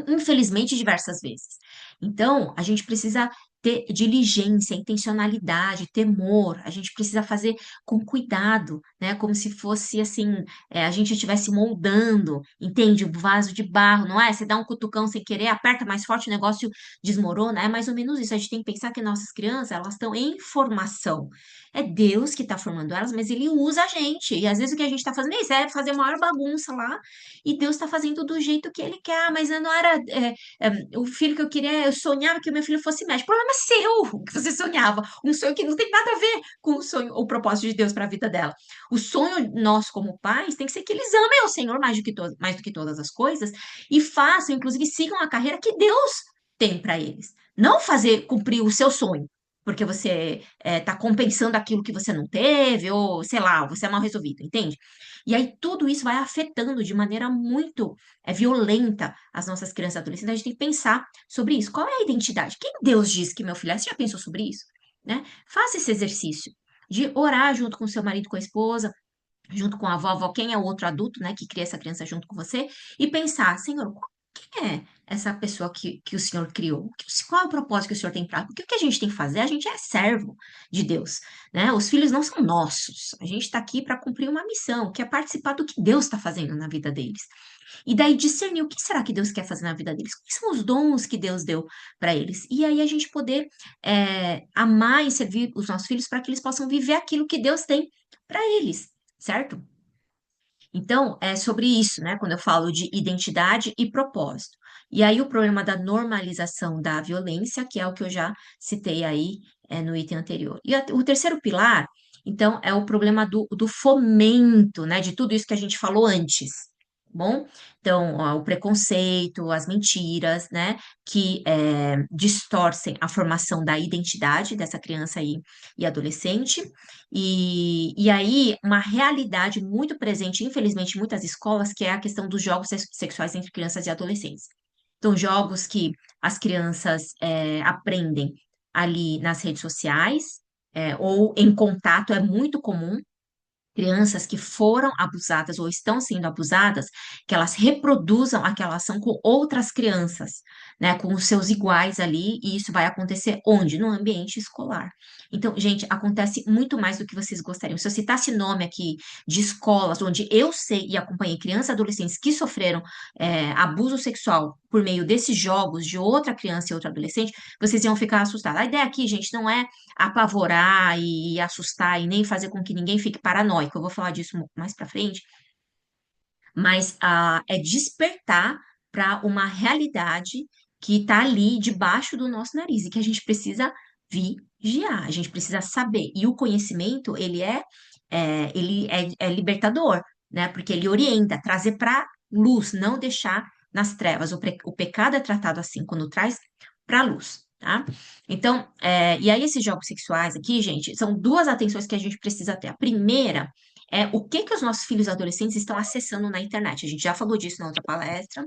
infelizmente, diversas vezes. Então, a gente precisa ter diligência, intencionalidade, temor, a gente precisa fazer com cuidado, né? Como se fosse assim, a gente estivesse moldando, entende? Um vaso de barro, não é? Você dá um cutucão sem querer, aperta mais forte, o negócio desmorona, é mais ou menos isso. A gente tem que pensar que nossas crianças, elas estão em formação. É Deus que está formando elas, mas Ele usa a gente. E às vezes o que a gente está fazendo é isso, é fazer a maior bagunça lá, e Deus está fazendo do jeito que Ele quer. Ah, mas eu não era o filho que eu queria, eu sonhava que o meu filho fosse médico. Problema seu, que você sonhava. Um sonho que não tem nada a ver com o sonho, o propósito de Deus para a vida dela. O sonho nosso como pais tem que ser que eles amem o Senhor mais do que todas as coisas e façam, inclusive, sigam a carreira que Deus tem para eles. Não fazer cumprir o seu sonho. Porque você está compensando aquilo que você não teve, ou sei lá, você é mal resolvido, entende? E aí tudo isso vai afetando de maneira muito violenta as nossas crianças e adolescentes. A gente tem que pensar sobre isso. Qual é a identidade? Quem Deus diz que meu filho é? Você já pensou sobre isso? Né? Faça esse exercício de orar junto com seu marido, com a esposa, junto com a avó, quem é o outro adulto, né, que cria essa criança junto com você, e pensar, Senhor, quem é essa pessoa que o Senhor criou? Qual é o propósito que o Senhor tem para? Porque o que a gente tem que fazer, a gente é servo de Deus, né? Os filhos não são nossos. A gente está aqui para cumprir uma missão, que é participar do que Deus está fazendo na vida deles. E daí discernir o que será que Deus quer fazer na vida deles, quais são os dons que Deus deu para eles. E aí a gente poder amar e servir os nossos filhos para que eles possam viver aquilo que Deus tem para eles, certo? Então, é sobre isso, né? Quando eu falo de identidade e propósito. E aí, o problema da normalização da violência, que é o que eu já citei aí, no item anterior. E o terceiro pilar, então, é o problema do fomento, né? De tudo isso que a gente falou antes. Bom, então, ó, o preconceito, as mentiras, né, que distorcem a formação da identidade dessa criança aí e adolescente, e aí, uma realidade muito presente, infelizmente, em muitas escolas, que é a questão dos jogos sexuais entre crianças e adolescentes. Então, jogos que as crianças aprendem ali nas redes sociais, ou em contato, é muito comum, crianças que foram abusadas ou estão sendo abusadas, que elas reproduzam aquela ação com outras crianças, né, com os seus iguais ali, e isso vai acontecer onde? No ambiente escolar. Então, gente, acontece muito mais do que vocês gostariam. Se eu citasse nome aqui de escolas onde eu sei e acompanhei crianças e adolescentes que sofreram abuso sexual por meio desses jogos de outra criança e outro adolescente, vocês iam ficar assustados. A ideia aqui, gente, não é apavorar e assustar e nem fazer com que ninguém fique paranoico. Eu vou falar disso mais para frente, mas é despertar para uma realidade que está ali debaixo do nosso nariz e que a gente precisa vigiar, a gente precisa saber. E o conhecimento, ele é libertador, né? Porque ele orienta, trazer para luz, não deixar nas trevas. O pecado é tratado assim, quando traz para a luz. Tá? Então, e aí esses jogos sexuais aqui, gente, são duas atenções que a gente precisa ter. A primeira é o que que os nossos filhos adolescentes estão acessando na internet. A gente já falou disso na outra palestra.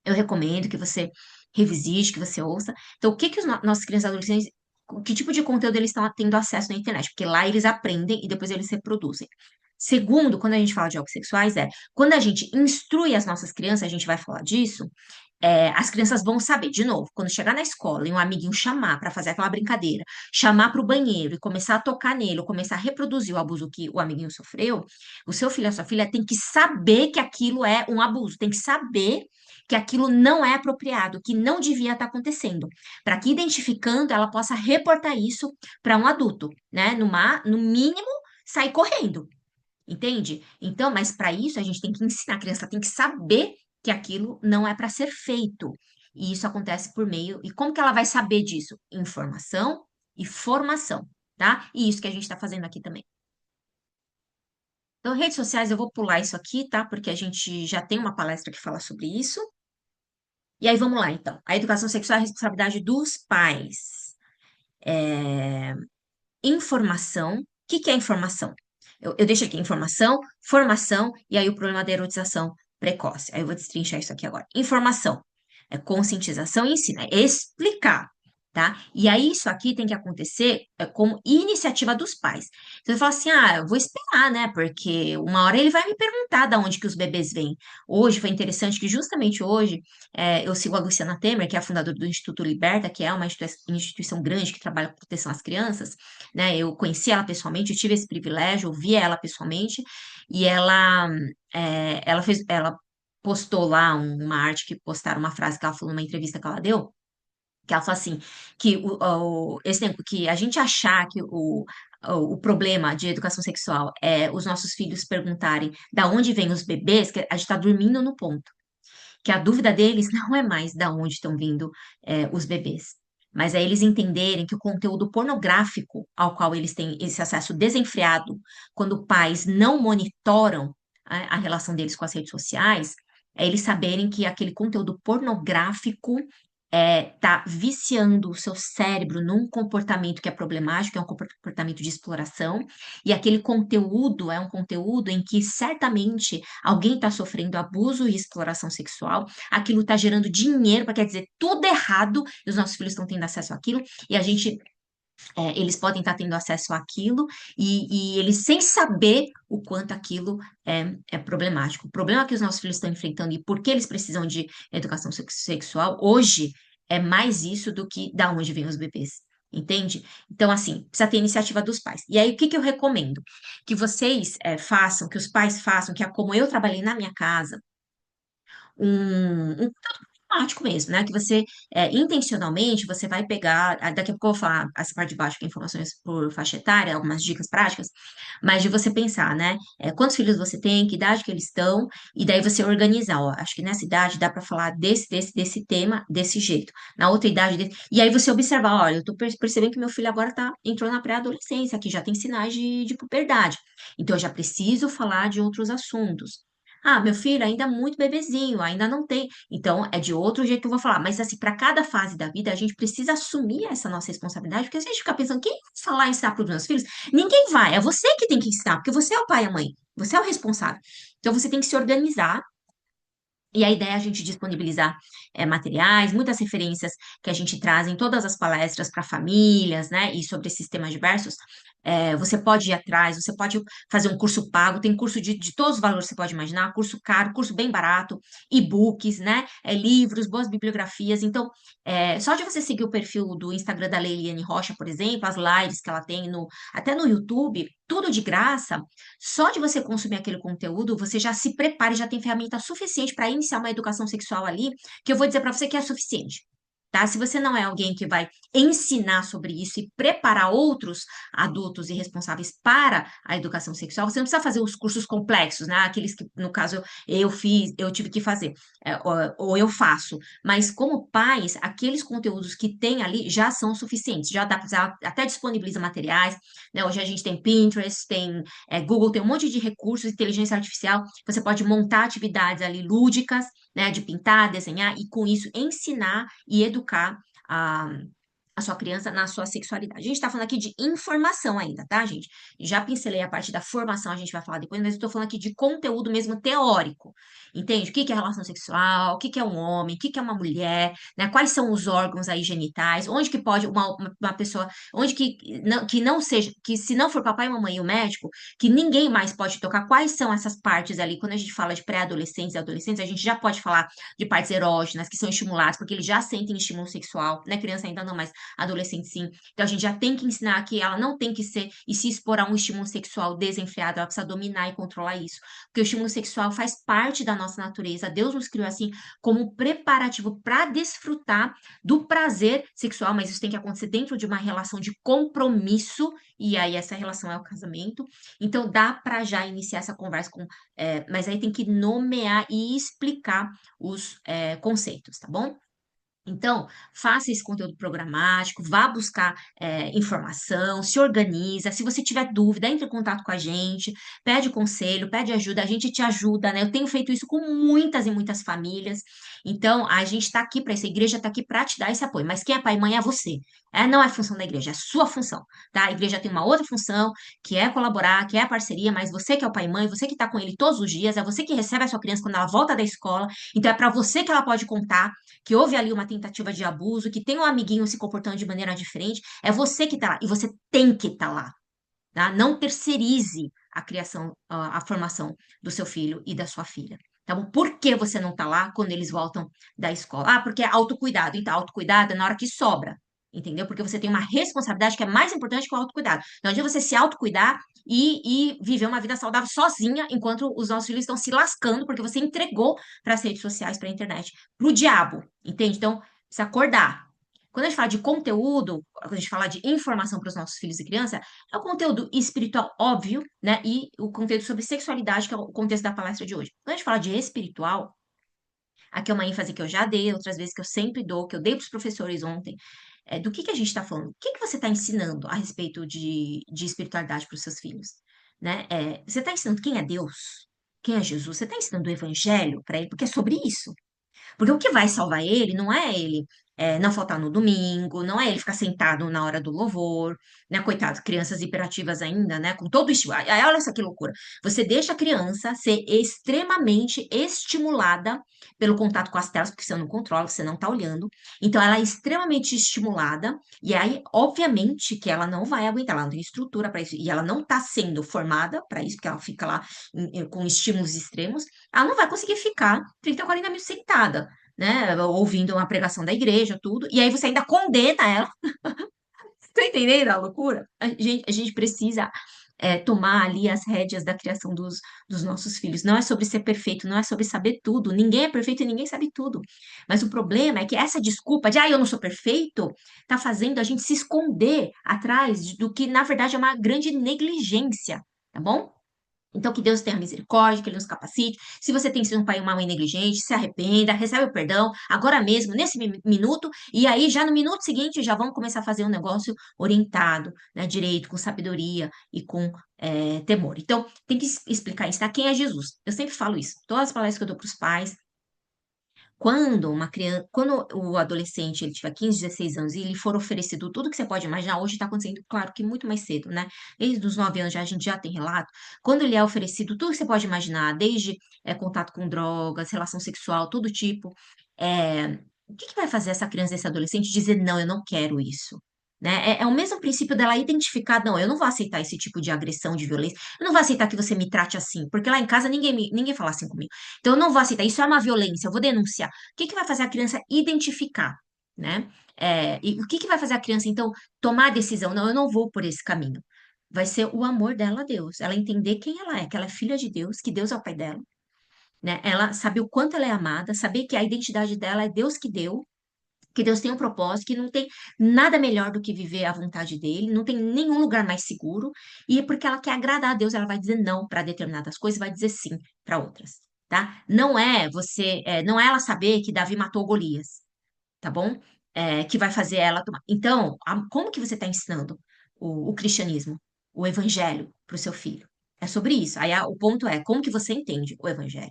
Eu recomendo que você revisite, que você ouça. Então, o que que os nossos crianças e adolescentes, que tipo de conteúdo eles estão tendo acesso na internet? Porque lá eles aprendem e depois eles reproduzem. Segundo, quando a gente fala de jogos sexuais, quando a gente instrui as nossas crianças, a gente vai falar disso, as crianças vão saber, de novo, quando chegar na escola e um amiguinho chamar para fazer aquela brincadeira, chamar para o banheiro e começar a tocar nele, ou começar a reproduzir o abuso que o amiguinho sofreu, o seu filho, a sua filha tem que saber que aquilo é um abuso, tem que saber que aquilo não é apropriado, que não devia estar acontecendo, para que identificando ela possa reportar isso para um adulto, né? No mínimo, sair correndo. Entende? Então, mas para isso a gente tem que ensinar, a criança tem que saber que aquilo não é para ser feito. E isso acontece por meio. E como que ela vai saber disso? Informação e formação, tá? E isso que a gente está fazendo aqui também. Então, redes sociais, eu vou pular isso aqui, tá? Porque a gente já tem uma palestra que fala sobre isso. E aí vamos lá, então. A educação sexual é a responsabilidade dos pais. Informação. O que que é informação? Eu deixo aqui informação, formação e aí o problema da erotização precoce. Aí eu vou destrinchar isso aqui agora. Informação é conscientização e ensino, é explicar, tá? E aí isso aqui tem que acontecer como iniciativa dos pais. Então você fala assim, ah, eu vou esperar, né? Porque uma hora ele vai me perguntar de onde que os bebês vêm. Hoje foi interessante que justamente hoje eu sigo a Luciana Temer, que é a fundadora do Instituto Liberta, que é uma instituição grande que trabalha com proteção às crianças, né? Eu conheci ela pessoalmente, eu tive esse privilégio, eu vi ela pessoalmente, e ela postou lá uma arte que postaram uma frase que ela falou numa entrevista que ela deu, que ela falou assim, que esse tempo que a gente achar que o problema de educação sexual é os nossos filhos perguntarem da onde vêm os bebês, que a gente está dormindo no ponto que a dúvida deles não é mais da onde estão vindo os bebês, mas é eles entenderem que o conteúdo pornográfico ao qual eles têm esse acesso desenfreado, quando pais não monitoram a relação deles com as redes sociais, é eles saberem que aquele conteúdo pornográfico tá viciando o seu cérebro num comportamento que é problemático, que é um comportamento de exploração, e aquele conteúdo é um conteúdo em que certamente alguém está sofrendo abuso e exploração sexual, aquilo está gerando dinheiro, para quer dizer, tudo errado, e os nossos filhos estão tendo acesso àquilo, e eles podem estar tendo acesso àquilo, e eles sem saber o quanto aquilo é problemático. O problema que os nossos filhos estão enfrentando e por que eles precisam de educação sexual hoje é mais isso do que da onde vêm os bebês. Entende? Então, assim, precisa ter iniciativa dos pais. E aí, o que que eu recomendo? Que vocês façam, que os pais façam, que é como eu trabalhei na minha casa, um prático mesmo, né? Que você, intencionalmente, você vai pegar, daqui a pouco eu vou falar essa parte de baixo, que é informações por faixa etária, algumas dicas práticas, mas de você pensar, né? Quantos filhos você tem, que idade que eles estão, e daí você organizar, ó, acho que nessa idade dá para falar desse tema, desse jeito. Na outra idade, e aí você observar, olha, eu tô percebendo que meu filho agora entrou na pré-adolescência, que já tem sinais de puberdade. Então, eu já preciso falar de outros assuntos. Ah, meu filho ainda é muito bebezinho, ainda não tem. Então, é de outro jeito que eu vou falar. Mas, assim, para cada fase da vida, a gente precisa assumir essa nossa responsabilidade, porque se a gente ficar pensando, quem vai falar e ensinar para os meus filhos? Ninguém vai, é você que tem que ensinar, porque você é o pai e a mãe, você é o responsável. Então, você tem que se organizar e a ideia é a gente disponibilizar materiais, muitas referências que a gente traz em todas as palestras para famílias, né? E sobre esses temas diversos. Você pode ir atrás, você pode fazer um curso pago, tem curso de todos os valores que você pode imaginar, curso caro, curso bem barato, e-books, né? Livros, boas bibliografias. Então, só de você seguir o perfil do Instagram da Leiliane Rocha, por exemplo, as lives que ela tem até no YouTube, tudo de graça. Só de você consumir aquele conteúdo, você já se prepara e já tem ferramenta suficiente para iniciar uma educação sexual ali, que eu vou dizer para você que é suficiente. Tá? Se você não é alguém que vai ensinar sobre isso e preparar outros adultos e responsáveis para a educação sexual, você não precisa fazer os cursos complexos, né? Aqueles que, no caso, eu fiz, eu tive que fazer, ou eu faço. Mas como pais, aqueles conteúdos que tem ali já são suficientes. Já dá para até disponibiliza materiais, né? Hoje a gente tem Pinterest, tem Google, tem um monte de recursos, inteligência artificial. Você pode montar atividades ali lúdicas, né? De pintar, desenhar e com isso ensinar e educar a sua criança na sua sexualidade. A gente está falando aqui de informação ainda, tá, gente? Já pincelei a parte da formação, a gente vai falar depois, mas eu tô falando aqui de conteúdo mesmo teórico. Entende? O que que é relação sexual, o que que é um homem, o que que é uma mulher, né? Quais são os órgãos aí genitais, onde que pode uma pessoa, onde que não seja, que se não for papai, mamãe e o médico, que ninguém mais pode tocar, quais são essas partes ali? Quando a gente fala de pré-adolescentes e adolescentes, a gente já pode falar de partes erógenas que são estimuladas, porque eles já sentem estímulo sexual, né? Criança ainda não, mas adolescente sim. Então a gente já tem que ensinar que ela não tem que ser e se expor a um estímulo sexual desenfreado, ela precisa dominar e controlar isso. Porque o estímulo sexual faz parte da nossa natureza. Deus nos criou assim como um preparativo para desfrutar do prazer sexual, mas isso tem que acontecer dentro de uma relação de compromisso, e aí essa relação é o casamento. Então dá para já iniciar essa conversa com, mas aí tem que nomear e explicar os conceitos, tá bom? Então, faça esse conteúdo programático, vá buscar informação, se organiza. Se você tiver dúvida, entre em contato com a gente, pede conselho, pede ajuda, a gente te ajuda, né? Eu tenho feito isso com muitas e muitas famílias. Então, a gente está aqui para isso, a igreja está aqui para te dar esse apoio. Mas quem é pai e mãe é você. Não é função da igreja, é sua função, tá? A igreja tem uma outra função, que é colaborar, que é a parceria, mas você que é o pai e mãe, você que está com ele todos os dias, é você que recebe a sua criança quando ela volta da escola. Então, é para você que ela pode contar que houve ali uma tentativa de abuso, que tem um amiguinho se comportando de maneira diferente, é você que está lá e você tem que estar lá, tá? Não terceirize a criação, a formação do seu filho e da sua filha. Tá bom? Por que você não está lá quando eles voltam da escola? Ah, porque é autocuidado. Então, autocuidado é na hora que sobra. Entendeu? Porque você tem uma responsabilidade que é mais importante que o autocuidado. Não adianta você se autocuidar e viver uma vida saudável sozinha, enquanto os nossos filhos estão se lascando, porque você entregou para as redes sociais, para a internet, para o diabo. Entende? Então, precisa acordar. Quando a gente fala de conteúdo, quando a gente fala de informação para os nossos filhos e crianças, é o conteúdo espiritual óbvio, né? E o conteúdo sobre sexualidade, que é o contexto da palestra de hoje. Quando a gente fala de espiritual, aqui é uma ênfase que eu já dei, outras vezes que eu sempre dou, que eu dei para os professores ontem, do que a gente está falando? O que que você está ensinando a respeito de espiritualidade para os seus filhos? Né? Você está ensinando quem é Deus? Quem é Jesus? Você está ensinando o evangelho para ele? Porque é sobre isso. Porque o que vai salvar ele não é ele não faltar no domingo, não é ele ficar sentado na hora do louvor, né? Coitado, crianças hiperativas ainda, né? Com todo o estímulo. Olha só que loucura. Você deixa a criança ser extremamente estimulada pelo contato com as telas, porque você não controla, você não está olhando. Então, ela é extremamente estimulada, e aí, obviamente, que ela não vai aguentar, ela não tem estrutura para isso, e ela não está sendo formada para isso, porque ela fica lá com estímulos extremos, ela não vai conseguir ficar 30 ou 40 minutos sentada, né? Ouvindo uma pregação da igreja, tudo. E aí você ainda condena ela. Tá entendendo a loucura? A gente precisa tomar ali as rédeas da criação dos nossos filhos. Não é sobre ser perfeito, não é sobre saber tudo. Ninguém é perfeito e ninguém sabe tudo. Mas o problema é que essa desculpa de, eu não sou perfeito, tá fazendo a gente se esconder atrás do que, na verdade, é uma grande negligência, tá bom? Então, que Deus tenha misericórdia, que Ele nos capacite. Se você tem sido um pai e uma mãe negligente, se arrependa, recebe o perdão, agora mesmo, nesse minuto, e aí já no minuto seguinte já vamos começar a fazer um negócio orientado, né, direito, com sabedoria e com temor. Então, tem que explicar, ensinar quem é Jesus. Eu sempre falo isso. Todas as palestras que eu dou para os pais, quando uma criança, quando o adolescente ele tiver 15, 16 anos e ele for oferecido tudo que você pode imaginar, hoje está acontecendo, claro que muito mais cedo, né? Desde os 9 anos já a gente já tem relato. Quando ele é oferecido tudo que você pode imaginar, desde contato com drogas, relação sexual, todo tipo, o que que vai fazer essa criança, esse adolescente dizer, não, eu não quero isso? Né? É o mesmo princípio dela identificar, não, eu não vou aceitar esse tipo de agressão, de violência, eu não vou aceitar que você me trate assim, porque lá em casa ninguém fala assim comigo. Então, eu não vou aceitar. Isso é uma violência, eu vou denunciar. O que que vai fazer a criança identificar, né? E o que que vai fazer a criança, então, tomar a decisão? Não, eu não vou por esse caminho. Vai ser o amor dela a Deus. Ela entender quem ela é, que ela é filha de Deus, que Deus é o pai dela, né? Ela saber o quanto ela é amada, saber que a identidade dela é Deus que Deus tem um propósito, que não tem nada melhor do que viver a vontade dele, não tem nenhum lugar mais seguro, e é porque ela quer agradar a Deus, ela vai dizer não para determinadas coisas, vai dizer sim para outras, tá? Não é ela saber que Davi matou Golias, tá bom? Que vai fazer ela tomar. Então, como que você está ensinando o cristianismo, o evangelho para o seu filho? É sobre isso. Aí o ponto é como que você entende o evangelho?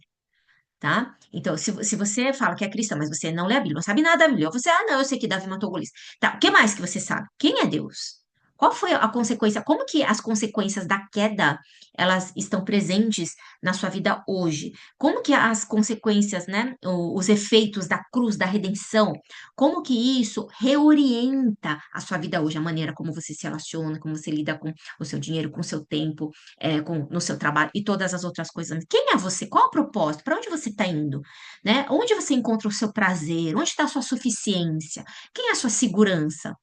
tá? Então, se você fala que é cristão, mas você não lê a Bíblia, não sabe nada da Bíblia, você, não, eu sei que Davi matou Golias. Tá, o que mais que você sabe? Quem é Deus? Qual foi a consequência? Como que as consequências da queda, elas estão presentes na sua vida hoje? Como que as consequências, né, os efeitos da cruz, da redenção, como que isso reorienta a sua vida hoje, a maneira como você se relaciona, como você lida com o seu dinheiro, com o seu tempo, no seu trabalho e todas as outras coisas. Quem é você? Qual é o propósito? Para onde você está indo? Né? Onde você encontra o seu prazer? Onde está a sua suficiência? Quem é a sua segurança?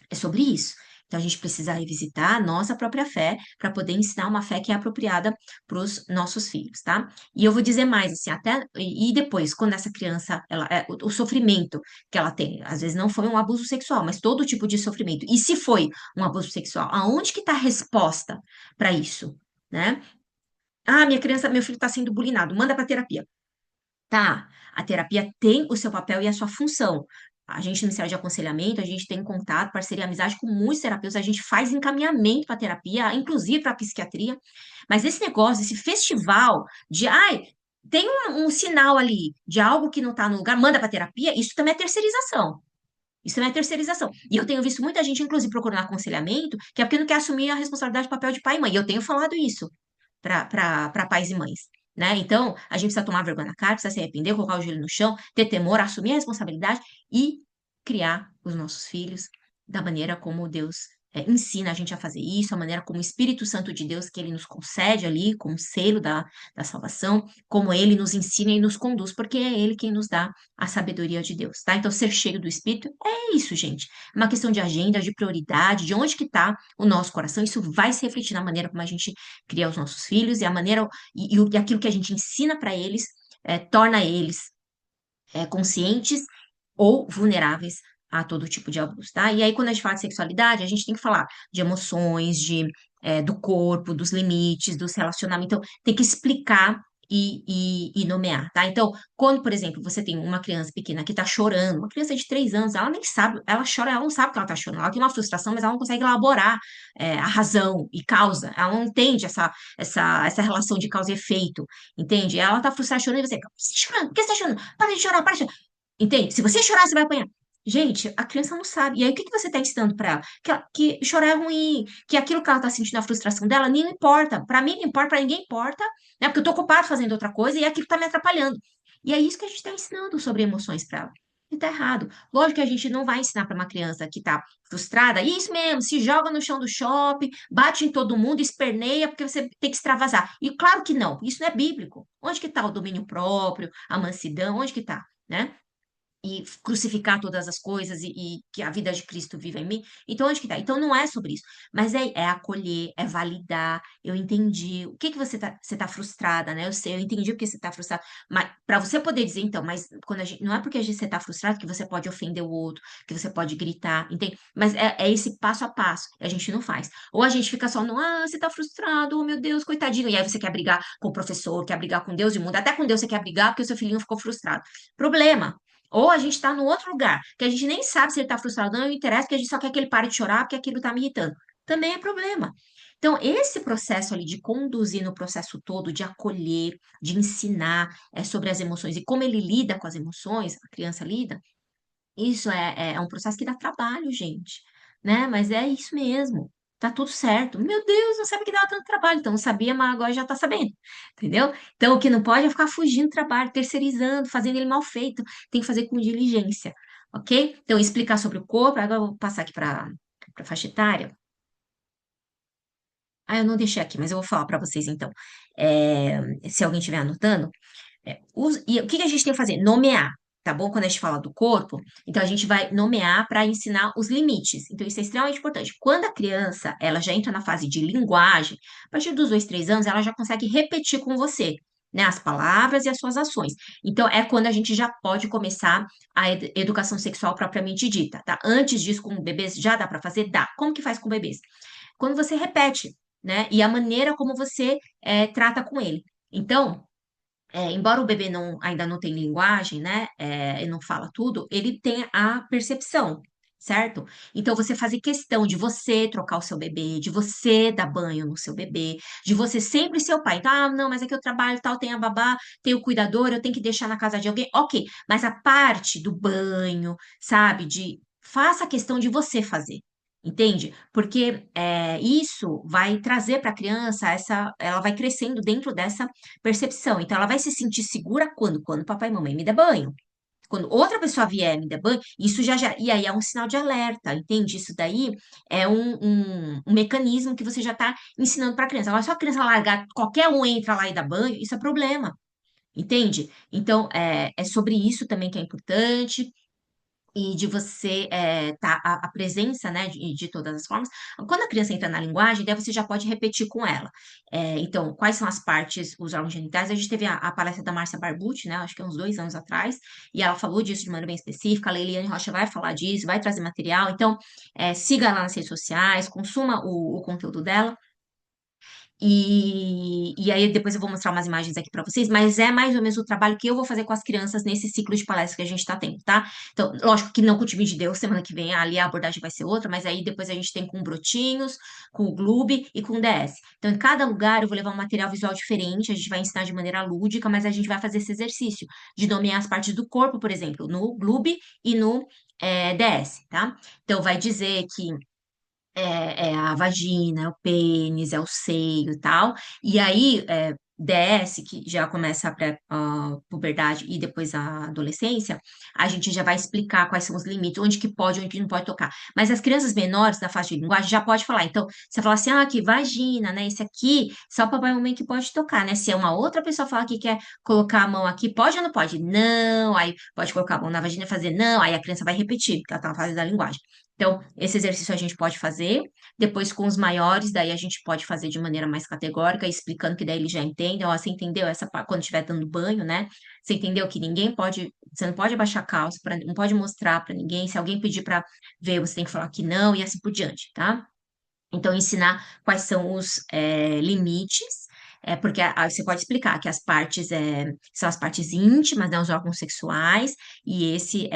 É sobre isso. Então, a gente precisa revisitar a nossa própria fé para poder ensinar uma fé que é apropriada para os nossos filhos, tá? E eu vou dizer mais, assim, até e depois, quando essa criança, o sofrimento que ela tem, às vezes não foi um abuso sexual, mas todo tipo de sofrimento. E se foi um abuso sexual, aonde que está a resposta para isso, né? Ah, minha criança, meu filho está sendo bulinado, manda para terapia. Tá, a terapia tem o seu papel e a sua função. A gente, no Ministério de Aconselhamento, a gente tem contato, parceria, amizade com muitos terapeutas, a gente faz encaminhamento para terapia, inclusive para psiquiatria. Mas esse negócio, esse festival de, ai, tem um sinal ali de algo que não está no lugar, manda para terapia, isso também é terceirização. Isso também é terceirização. E eu tenho visto muita gente, inclusive, procurando aconselhamento, que é porque não quer assumir a responsabilidade do papel de pai e mãe. E eu tenho falado isso para pais e mães, né? Então, a gente precisa tomar vergonha na cara, precisa se arrepender, colocar o joelho no chão, ter temor, assumir a responsabilidade e criar os nossos filhos da maneira como Deus ensina a gente a fazer isso, a maneira como o Espírito Santo de Deus que ele nos concede ali, como selo da salvação, como ele nos ensina e nos conduz, porque é ele quem nos dá a sabedoria de Deus, tá? Então, ser cheio do Espírito é isso, gente. É uma questão de agenda, de prioridade, de onde que está o nosso coração. Isso vai se refletir na maneira como a gente cria os nossos filhos e a maneira e aquilo que a gente ensina para eles torna eles conscientes ou vulneráveis a todo tipo de abuso, tá? E aí, quando a gente fala de sexualidade, a gente tem que falar de emoções, do corpo, dos limites, dos relacionamentos. Então, tem que explicar e nomear, tá? Então, quando, por exemplo, você tem uma criança pequena que tá chorando, uma criança de 3 anos, ela nem sabe, ela chora, ela não sabe que ela tá chorando, ela tem uma frustração, mas ela não consegue elaborar a razão e causa, ela não entende essa relação de causa e efeito, entende? Ela tá frustrada chorando e você, por que você tá chorando? Por que você tá chorando? Para de chorar, para de chorar. Entende? Se você chorar, você vai apanhar. Gente, a criança não sabe. E aí, o que que você está ensinando para ela? Que chorar é ruim, que aquilo que ela está sentindo, a frustração dela, nem importa. Para mim, não importa, para ninguém importa, né? Porque eu estou ocupado fazendo outra coisa e aquilo está me atrapalhando. E é isso que a gente está ensinando sobre emoções para ela. E tá errado. Lógico que a gente não vai ensinar para uma criança que está frustrada, isso mesmo, se joga no chão do shopping, bate em todo mundo, esperneia, porque você tem que extravasar. E claro que não, isso não é bíblico. Onde que está o domínio próprio, a mansidão, onde que está, né? E crucificar todas as coisas e que a vida de Cristo viva em mim. Então, onde que tá? Então, não é sobre isso. Mas é acolher, é validar. Eu entendi. O que que você tá frustrada, né? Eu sei, eu entendi porque você tá frustrada. Mas para você poder dizer, então, mas quando não é porque você tá frustrado que você pode ofender o outro, que você pode gritar, entende? Mas é esse passo a passo. A gente não faz. Ou a gente fica só no, você tá frustrado, oh meu Deus, coitadinho. E aí você quer brigar com o professor, quer brigar com Deus e o mundo. Até com Deus você quer brigar porque o seu filhinho ficou frustrado. Problema. Ou a gente está no outro lugar, que a gente nem sabe se ele está frustrado, não interessa, que a gente só quer que ele pare de chorar porque aquilo está me irritando. Também é problema. Então, esse processo ali de conduzir no processo todo, de acolher, de ensinar sobre as emoções e como ele lida com as emoções, a criança lida, isso é um processo que dá trabalho, gente, né? Mas é isso mesmo. Tá tudo certo. Meu Deus, não sabe que dá tanto trabalho. Então, não sabia, mas agora já tá sabendo. Entendeu? Então, o que não pode é ficar fugindo do trabalho, terceirizando, fazendo ele mal feito. Tem que fazer com diligência, ok? Então, explicar sobre o corpo. Agora eu vou passar aqui para faixa etária. Ah, eu não deixei aqui, mas eu vou falar para vocês então. Se alguém estiver anotando. E o que que a gente tem que fazer? Nomear, tá bom? Quando a gente fala do corpo, então a gente vai nomear para ensinar os limites. Então, isso é extremamente importante. Quando a criança, ela já entra na fase de linguagem, a partir dos 2, 3 anos, ela já consegue repetir com você, né, as palavras e as suas ações. Então, é quando a gente já pode começar a educação sexual propriamente dita, tá? Antes disso, com bebês, já dá para fazer? Dá. Como que faz com bebês? Quando você repete, né? E a maneira como você trata com ele. Então, embora o bebê ainda não tenha linguagem, né, e não fala tudo, ele tem a percepção. certo? Então, você fazer questão de você trocar o seu bebê, de você dar banho no seu bebê, de você sempre ser o pai. Então, ah, não, mas é que eu trabalho e tal, tem a babá, tem o cuidador, eu tenho que deixar na casa de alguém. Ok, mas a parte do banho, sabe, de faça questão de você fazer. Entende? Porque isso vai trazer para a criança ela vai crescendo dentro dessa percepção. Então, ela vai se sentir segura quando papai e mamãe me dão banho. Quando outra pessoa vier me der banho, isso já. E aí é um sinal de alerta, entende? Isso daí é um mecanismo que você já está ensinando para a criança. Agora, se a criança largar, qualquer um entra lá e dá banho, isso é problema, entende? Então, é sobre isso também que é importante e de você tá a presença, né, de todas as formas. Quando a criança entra na linguagem, daí você já pode repetir com ela. Então, quais são as partes, os órgãos genitais? A gente teve a palestra da Márcia Barbucci, né, acho que é uns 2 anos atrás, e ela falou disso de maneira bem específica. A Leiliane Rocha vai falar disso, vai trazer material. Então, siga ela nas redes sociais, consuma o conteúdo dela. E aí depois eu vou mostrar umas imagens aqui para vocês, mas é mais ou menos o trabalho que eu vou fazer com as crianças nesse ciclo de palestra que a gente está tendo, tá? Então, lógico que não com o time de Deus, semana que vem ali a abordagem vai ser outra, mas aí depois a gente tem com brotinhos, com o Gloob e com o DS. Então, em cada lugar eu vou levar um material visual diferente, a gente vai ensinar de maneira lúdica, mas a gente vai fazer esse exercício de nomear as partes do corpo, por exemplo, no Gloob e no DS, tá? Então, vai dizer que é a vagina, é o pênis, é o seio e tal. E aí, DS, que já começa a puberdade e depois a adolescência, a gente já vai explicar quais são os limites, onde que pode, onde que não pode tocar. Mas as crianças menores, na fase de linguagem, já pode falar. Então, você fala assim, ah, que vagina, né? Esse aqui, só o papai e a mamãe que pode tocar, né? Se é uma outra pessoa falar que quer colocar a mão aqui, pode ou não pode? Não. Aí pode colocar a mão na vagina e fazer não. Aí a criança vai repetir, porque ela tá na fase da linguagem. Então, esse exercício a gente pode fazer. Depois, com os maiores, daí a gente pode fazer de maneira mais categórica, explicando que daí eles já entendem. Ó, você entendeu essa parte quando estiver dando banho, né? Você entendeu que ninguém pode, você não pode abaixar a calça, não pode mostrar para ninguém. Se alguém pedir para ver, você tem que falar que não e assim por diante, tá? Então, ensinar quais são os limites, porque você pode explicar que as partes são as partes íntimas, né, os órgãos sexuais, e esse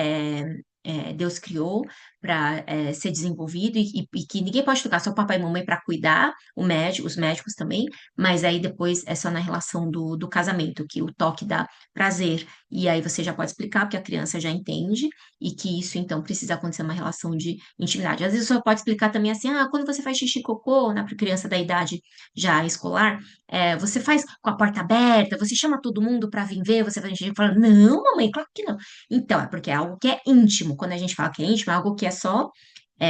Deus criou para ser desenvolvido e que ninguém pode tocar, só o papai e mamãe para cuidar, os médicos também, mas aí depois é só na relação do casamento, que o toque dá prazer. E aí você já pode explicar, porque a criança já entende, e que isso então precisa acontecer uma relação de intimidade. Às vezes você pode explicar também assim, ah, quando você faz xixi e cocô, né, para criança da idade já escolar, você faz com a porta aberta, você chama todo mundo para vir ver, você faz xixi e fala, não, mamãe, claro que não. Então, é porque é algo que é íntimo. Quando a gente fala que é íntimo, é algo que é só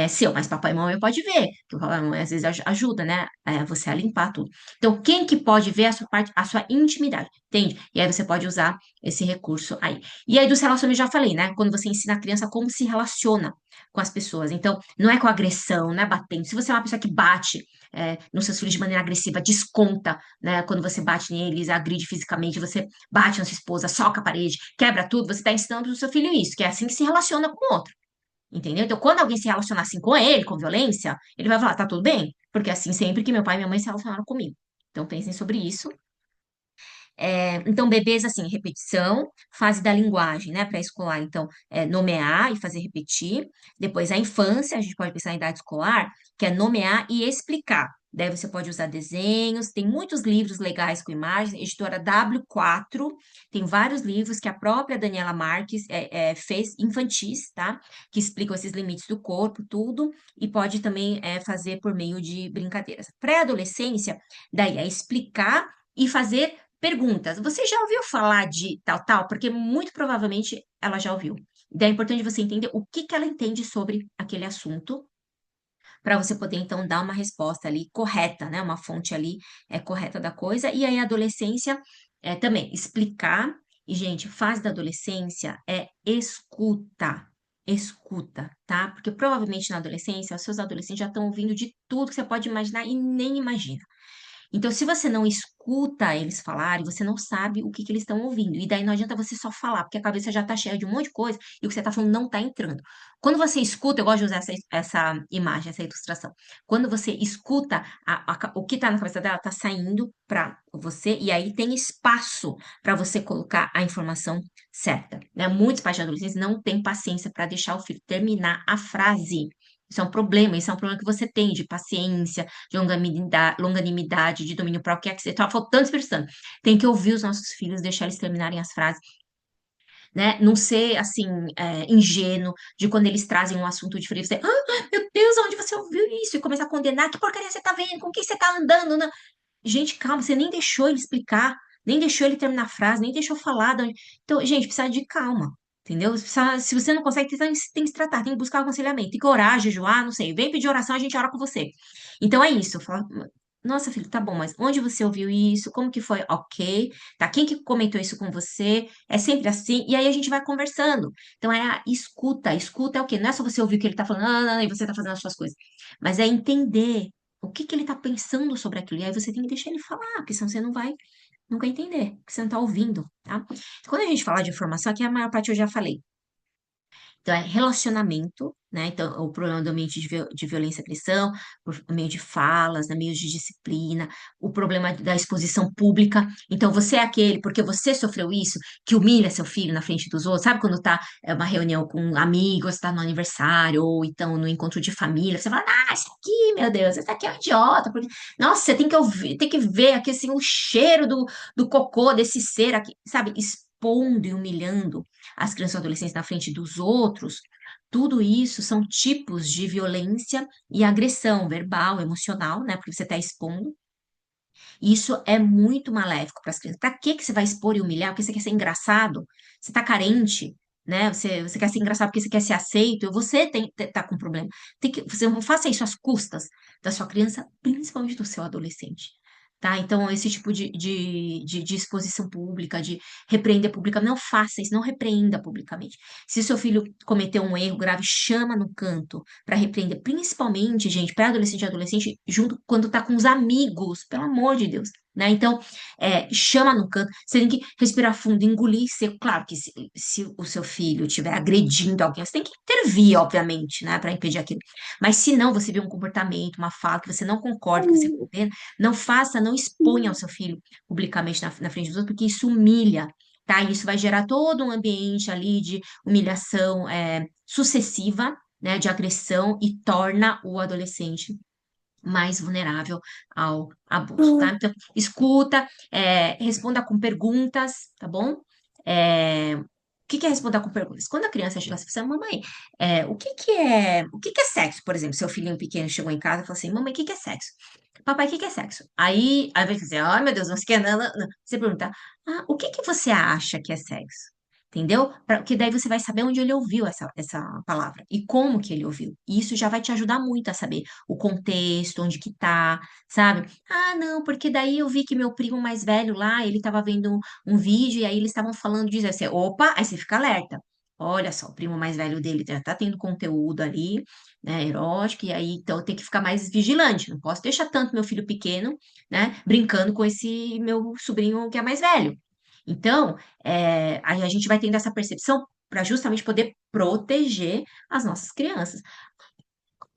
seu, mas papai e mamãe pode ver, que o papai e mamãe às vezes ajuda, né, você a limpar tudo. Então, quem que pode ver a sua parte, a sua intimidade, entende? E aí você pode usar esse recurso aí. E aí dos relacionamentos, já falei, né? Quando você ensina a criança como se relaciona com as pessoas. Então, não é com agressão, não é batendo. Se você é uma pessoa que bate nos seus filhos de maneira agressiva, desconta, né? Quando você bate neles, agride fisicamente, você bate na sua esposa, soca a parede, quebra tudo, você está ensinando para o seu filho isso, que é assim que se relaciona com o outro. Entendeu? Então, quando alguém se relacionar assim com ele, com violência, ele vai falar, tá tudo bem? Porque é assim sempre que meu pai e minha mãe se relacionaram comigo. Então, pensem sobre isso. Então, bebês, assim, repetição, fase da linguagem, né, pré-escolar, então, nomear e fazer repetir. Depois, a infância, a gente pode pensar em idade escolar, que é nomear e explicar. Daí você pode usar desenhos, tem muitos livros legais com imagens, editora W4, tem vários livros que a própria Daniela Marques fez, infantis, tá? Que explicam esses limites do corpo, tudo, e pode também fazer por meio de brincadeiras. Pré-adolescência, daí é explicar e fazer perguntas. Você já ouviu falar de tal, tal? Porque muito provavelmente ela já ouviu. Daí é importante você entender o que que ela entende sobre aquele assunto, para você poder então dar uma resposta ali correta, né? Uma fonte ali correta da coisa. E aí, a adolescência também explicar. E, gente, fase da adolescência é escuta. Escuta, tá? Porque provavelmente na adolescência, os seus adolescentes já estão ouvindo de tudo que você pode imaginar e nem imagina. Então, se você não escuta eles falarem, você não sabe o que que eles estão ouvindo. E daí não adianta você só falar, porque a cabeça já tá cheia de um monte de coisa e o que você tá falando não tá entrando. Quando você escuta, eu gosto de usar essa imagem, essa ilustração. Quando você escuta, o que tá na cabeça dela tá saindo para você, e aí tem espaço para você colocar a informação certa, né? Muitos pais de adolescentes não têm paciência para deixar o filho terminar a frase. Isso é um problema que você tem de paciência, de longanimidade, de domínio próprio, que é que você tá faltando Espírito Santo. Tem que ouvir os nossos filhos, deixar eles terminarem as frases, né? Não ser assim, ingênuo de quando eles trazem um assunto diferente, você, meu Deus, onde você ouviu isso? E começa a condenar, que porcaria você tá vendo? Com quem você tá andando? Não. Gente, calma, você nem deixou ele explicar, nem deixou ele terminar a frase, nem deixou falar. Então, gente, precisa de calma. Entendeu? Se você não consegue, tem que se tratar, tem que buscar aconselhamento, tem que orar, jejuar, não sei. Vem pedir oração, a gente ora com você. Então é isso. Fala, nossa, filho, tá bom, mas onde você ouviu isso? Como que foi? Ok. Tá, quem que comentou isso com você? É sempre assim. E aí a gente vai conversando. Então é a escuta. Escuta é o quê? Não é só você ouvir o que ele tá falando, e você tá fazendo as suas coisas. Mas é entender o que que ele tá pensando sobre aquilo. E aí você tem que deixar ele falar, porque senão você não vai nunca entender, porque você não tá ouvindo, tá? Quando a gente fala de informação, aqui a maior parte eu já falei. Então, é relacionamento, né? Então, o problema do ambiente de violência e agressão, por meio de falas, né? Meio de disciplina, o problema da exposição pública. Então, você é aquele, porque você sofreu isso, que humilha seu filho na frente dos outros. Sabe quando tá uma reunião com amigos, tá no aniversário, ou então no encontro de família, você fala, esse aqui, meu Deus, esse aqui é um idiota. Porque... Nossa, você tem que ouvir, tem que ver aqui, assim, o cheiro do cocô desse ser aqui, sabe? Expondo e humilhando as crianças e adolescentes na frente dos outros, tudo isso são tipos de violência e agressão verbal, emocional, né? Porque você está expondo. Isso é muito maléfico para as crianças. Para que que você vai expor e humilhar? Porque você quer ser engraçado? Você está carente? Né? Você quer ser engraçado porque você quer ser aceito, você tá com problema. Você não faça isso às custas da sua criança, principalmente do seu adolescente. Tá? Então, esse tipo de exposição pública, de repreender pública, não faça isso, não repreenda publicamente. Se seu filho cometeu um erro grave, chama no canto para repreender, principalmente, gente, pré-adolescente e adolescente, junto quando tá com os amigos, pelo amor de Deus. Né? Então, chama no canto, você tem que respirar fundo, engolir seco. Claro que se o seu filho estiver agredindo alguém, você tem que intervir, obviamente, né, para impedir aquilo. Mas se não, você vê um comportamento, uma fala que você não concorda, que você condena, não faça, não exponha o seu filho publicamente na frente dos outros, porque isso humilha, tá? Isso vai gerar todo um ambiente ali de humilhação sucessiva, né, de agressão e torna o adolescente mais vulnerável ao abuso, tá? Então, escuta, responda com perguntas, tá bom? O que que é responder com perguntas? Quando a criança chega assim, mamãe, o que que é sexo? Por exemplo, seu filhinho pequeno chegou em casa e falou assim, mamãe, o que que é sexo? Papai, o que que é sexo? Aí vai dizer, ai meu Deus, não sei o que, não, não, não. Você pergunta, o que que você acha que é sexo? Entendeu? Porque daí você vai saber onde ele ouviu essa palavra e como que ele ouviu. E isso já vai te ajudar muito a saber o contexto, onde que tá, sabe? Não, porque daí eu vi que meu primo mais velho lá, ele tava vendo um vídeo e aí eles estavam falando disso. Aí você, opa, aí você fica alerta. Olha só, o primo mais velho dele já tá tendo conteúdo ali, né, erótico, e aí então eu tenho que ficar mais vigilante. Não posso deixar tanto meu filho pequeno, né, brincando com esse meu sobrinho que é mais velho. Então, aí a gente vai tendo essa percepção para justamente poder proteger as nossas crianças.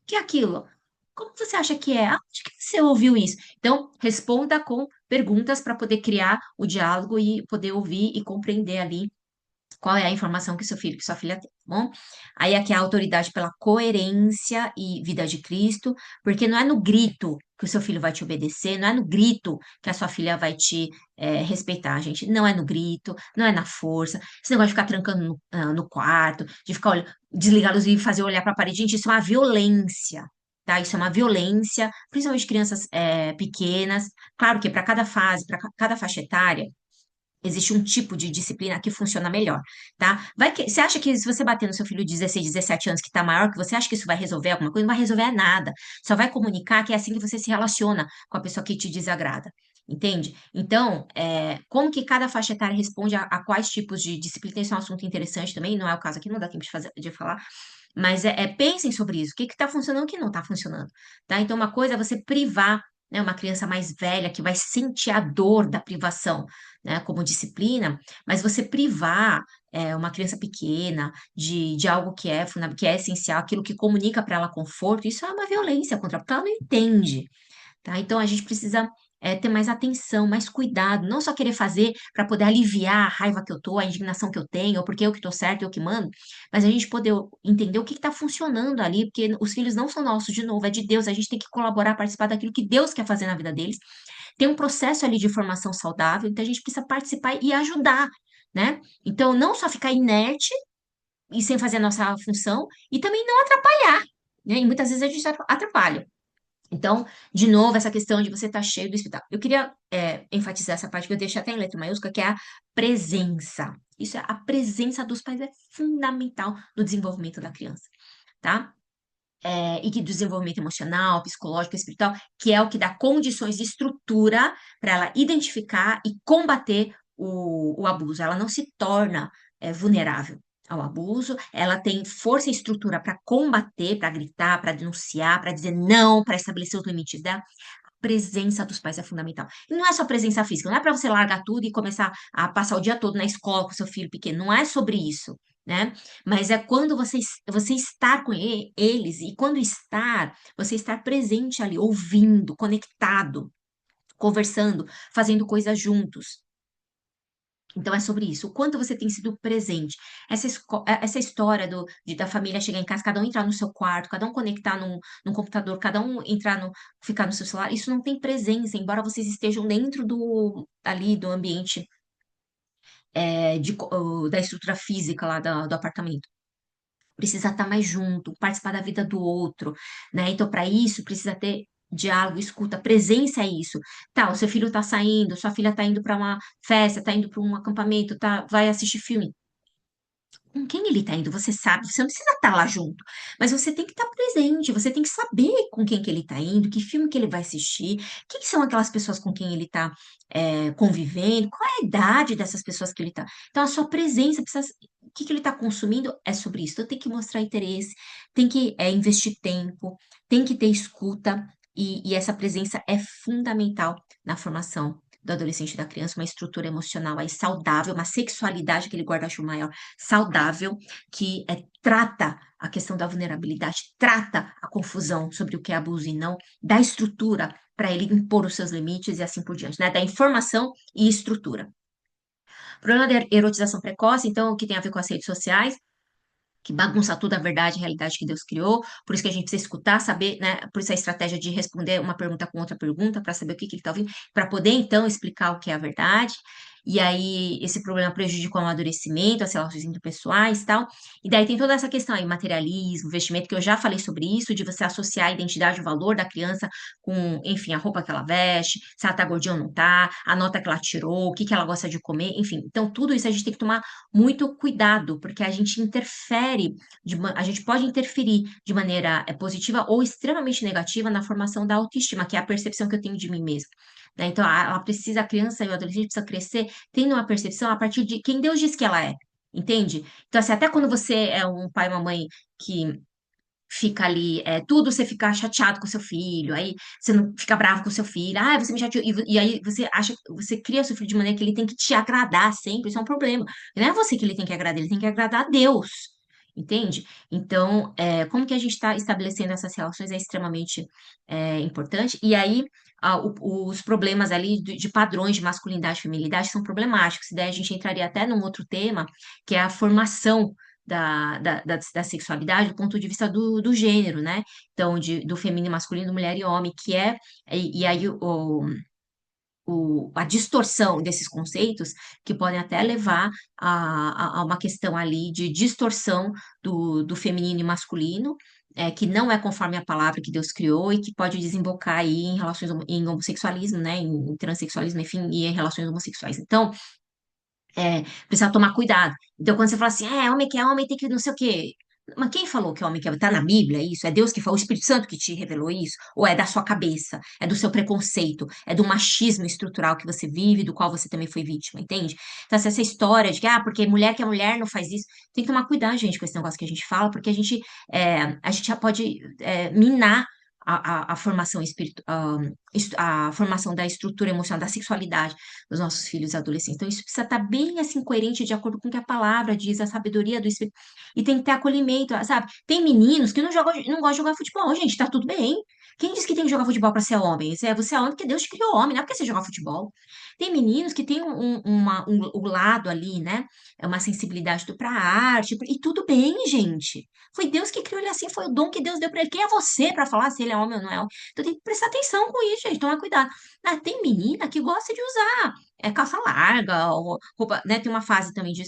Que é aquilo? Como você acha que é? Onde que você ouviu isso? Então, responda com perguntas para poder criar o diálogo e poder ouvir e compreender ali qual é a informação que seu filho, que sua filha tem, tá bom? Aí aqui a autoridade pela coerência e vida de Cristo, porque não é no grito que o seu filho vai te obedecer, não é no grito que a sua filha vai te respeitar, gente. Não é no grito, não é na força. Esse negócio de ficar trancando no quarto, de ficar desligar a luz e fazer olhar para a parede, gente, isso é uma violência. Tá? Isso é uma violência, principalmente crianças pequenas. Claro que para cada fase, para cada faixa etária, existe um tipo de disciplina que funciona melhor, tá? Você acha que se você bater no seu filho de 16, 17 anos que tá maior que você, acha que isso vai resolver alguma coisa? Não vai resolver nada. Só vai comunicar que é assim que você se relaciona com a pessoa que te desagrada. Entende? Então, como que cada faixa etária responde a quais tipos de disciplina? Esse é um assunto interessante também, não é o caso aqui, não dá tempo de falar, mas pensem sobre isso. O que está funcionando e o que não está funcionando, tá? Então, uma coisa é você privar né? Uma criança mais velha que vai sentir a dor da privação, né? Como disciplina, mas você privar uma criança pequena de algo que é essencial, aquilo que comunica para ela conforto, isso é uma violência contra ela, porque ela não entende. Tá? Então a gente precisa ter mais atenção, mais cuidado, não só querer fazer para poder aliviar a raiva que eu tô, a indignação que eu tenho, ou porque eu que tô certo, eu que mando, mas a gente poder entender o que está funcionando ali, porque os filhos não são nossos, de novo, é de Deus, a gente tem que colaborar, participar daquilo que Deus quer fazer na vida deles. Tem um processo ali de formação saudável, então a gente precisa participar e ajudar, né? Então, não só ficar inerte e sem fazer a nossa função, e também não atrapalhar, né? E muitas vezes a gente atrapalha. Então, de novo, essa questão de você estar cheio do hospital. Eu queria enfatizar essa parte que eu deixei até em letra maiúscula, que é a presença. Isso é a presença dos pais é fundamental no desenvolvimento da criança, tá? E que desenvolvimento emocional, psicológico, espiritual, que é o que dá condições de estrutura para ela identificar e combater o abuso. Ela não se torna vulnerável ao abuso, ela tem força e estrutura para combater, para gritar, para denunciar, para dizer não, para estabelecer os limites dela. A presença dos pais é fundamental. E não é só presença física, não é para você largar tudo e começar a passar o dia todo na escola com seu filho pequeno, não é sobre isso, né? Mas é quando você estar com eles, e quando estar, você estar presente ali, ouvindo, conectado, conversando, fazendo coisas juntos. Então é sobre isso. O quanto você tem sido presente. Essa história da família chegar em casa, cada um entrar no seu quarto, cada um conectar num computador, cada um entrar ficar no seu celular, isso não tem presença, embora vocês estejam dentro ali do ambiente da estrutura física lá do apartamento. Precisa estar mais junto, participar da vida do outro, né? Então, para isso, precisa ter diálogo, escuta, presença é isso. Tá, o seu filho tá saindo, sua filha tá indo para uma festa, tá indo para um acampamento, vai assistir filme. Com quem ele tá indo, você sabe, você não precisa estar lá junto, mas você tem que estar presente, você tem que saber com quem que ele tá indo, que filme que ele vai assistir, quem que são aquelas pessoas com quem ele tá convivendo, qual é a idade dessas pessoas que ele tá. Então, a sua presença precisa. O que que ele está consumindo é sobre isso. Então, tem que mostrar interesse, tem que investir tempo, tem que ter escuta, e essa presença é fundamental na formação do adolescente e da criança, uma estrutura emocional aí saudável, uma sexualidade, aquele guarda-chuva maior saudável, que trata a questão da vulnerabilidade, trata a confusão sobre o que é abuso e não, dá estrutura para ele impor os seus limites e assim por diante, né? Da informação e estrutura. Problema da erotização precoce, então, o que tem a ver com as redes sociais, que bagunça tudo a verdade e a realidade que Deus criou. Por isso que a gente precisa escutar, saber, né? Por isso a estratégia de responder uma pergunta com outra pergunta, para saber o que ele está ouvindo, para poder então explicar o que é a verdade. E aí, esse problema prejudica o amadurecimento, as relações interpessoais e tal. E daí tem toda essa questão aí, materialismo, vestimento, que eu já falei sobre isso, de você associar a identidade, o valor da criança com, enfim, a roupa que ela veste, se ela tá gordinha ou não tá, a nota que ela tirou, o que que ela gosta de comer, enfim. Então, tudo isso a gente tem que tomar muito cuidado, porque a gente a gente pode interferir de maneira positiva ou extremamente negativa na formação da autoestima, que é a percepção que eu tenho de mim mesma. Né? Então, a criança e o adolescente precisa crescer tendo uma percepção a partir de quem Deus diz que ela é, entende? Então, assim, até quando você é um pai, uma mãe que fica ali, tudo você fica chateado com seu filho, aí você não fica bravo com seu filho, você me chateou, e aí você acha, você cria seu filho de maneira que ele tem que te agradar sempre, isso é um problema. Não é você que ele tem que agradar, ele tem que agradar a Deus, entende? Então, como que a gente está estabelecendo essas relações é extremamente importante, e aí os problemas ali de padrões de masculinidade e feminilidade são problemáticos, e daí a gente entraria até num outro tema, que é a formação da sexualidade do ponto de vista do gênero, né? Então, do feminino e masculino, mulher e homem, e aí a distorção desses conceitos, que podem até levar a uma questão ali de distorção do feminino e masculino, que não é conforme a palavra que Deus criou e que pode desembocar aí em relações, em homossexualismo, né? Em transexualismo, enfim, e em relações homossexuais. Então, precisa tomar cuidado. Então, quando você fala assim, homem que é homem tem que não sei o quê. Mas quem falou que homem que é homem? Tá na Bíblia isso? É Deus que falou, o Espírito Santo que te revelou isso? Ou é da sua cabeça? É do seu preconceito? É do machismo estrutural que você vive, do qual você também foi vítima, entende? Então, essa história de que, porque mulher que é mulher não faz isso, tem que tomar cuidado, gente, com esse negócio que a gente fala, porque a gente já pode minar a formação a formação da estrutura emocional, da sexualidade dos nossos filhos e adolescentes. Então, isso precisa estar bem assim coerente de acordo com o que a palavra diz, a sabedoria do Espírito, e tem que ter acolhimento, sabe? Tem meninos que não gostam de jogar futebol, gente, tá tudo bem. Quem disse que tem que jogar futebol para ser homem? Você é homem porque Deus te criou homem, não é porque você joga futebol. Tem meninos que têm um lado ali, né? É uma sensibilidade para a arte, e tudo bem, gente. Foi Deus que criou ele assim, foi o dom que Deus deu para ele. Quem é você para falar se ele é homem ou não é homem? Então tem que prestar atenção com isso, gente, tomar cuidado. Ah, tem menina que gosta de usar calça larga, ou roupa, né? Tem uma fase também de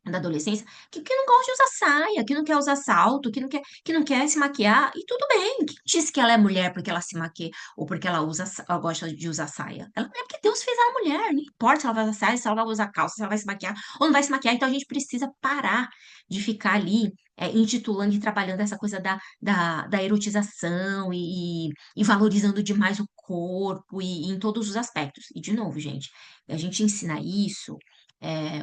da adolescência, que não gosta de usar saia, que não quer usar salto, que não quer se maquiar, e tudo bem. Quem disse que ela é mulher porque ela se maquia ou porque ela ela gosta de usar saia? Ela é porque Deus fez ela mulher, não importa se ela vai usar saia, se ela vai usar calça, se ela vai se maquiar ou não vai se maquiar, então a gente precisa parar de ficar ali intitulando e trabalhando essa coisa da erotização e valorizando demais o corpo e em todos os aspectos. E, de novo, gente, a gente ensina isso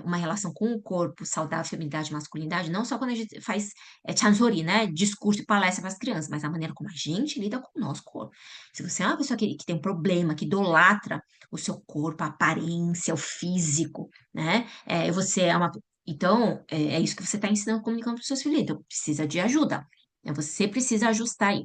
uma relação com o corpo, saudável, feminilidade, masculinidade, não só quando a gente faz chanzori, né, discurso e palestra para as crianças, mas a maneira como a gente lida com o nosso corpo. Se você é uma pessoa que tem um problema, que idolatra o seu corpo, a aparência, o físico, né, você é uma... Então, é isso que você está ensinando, comunicando para os seus filhos. Então, precisa de ajuda. Né? Você precisa ajustar aí.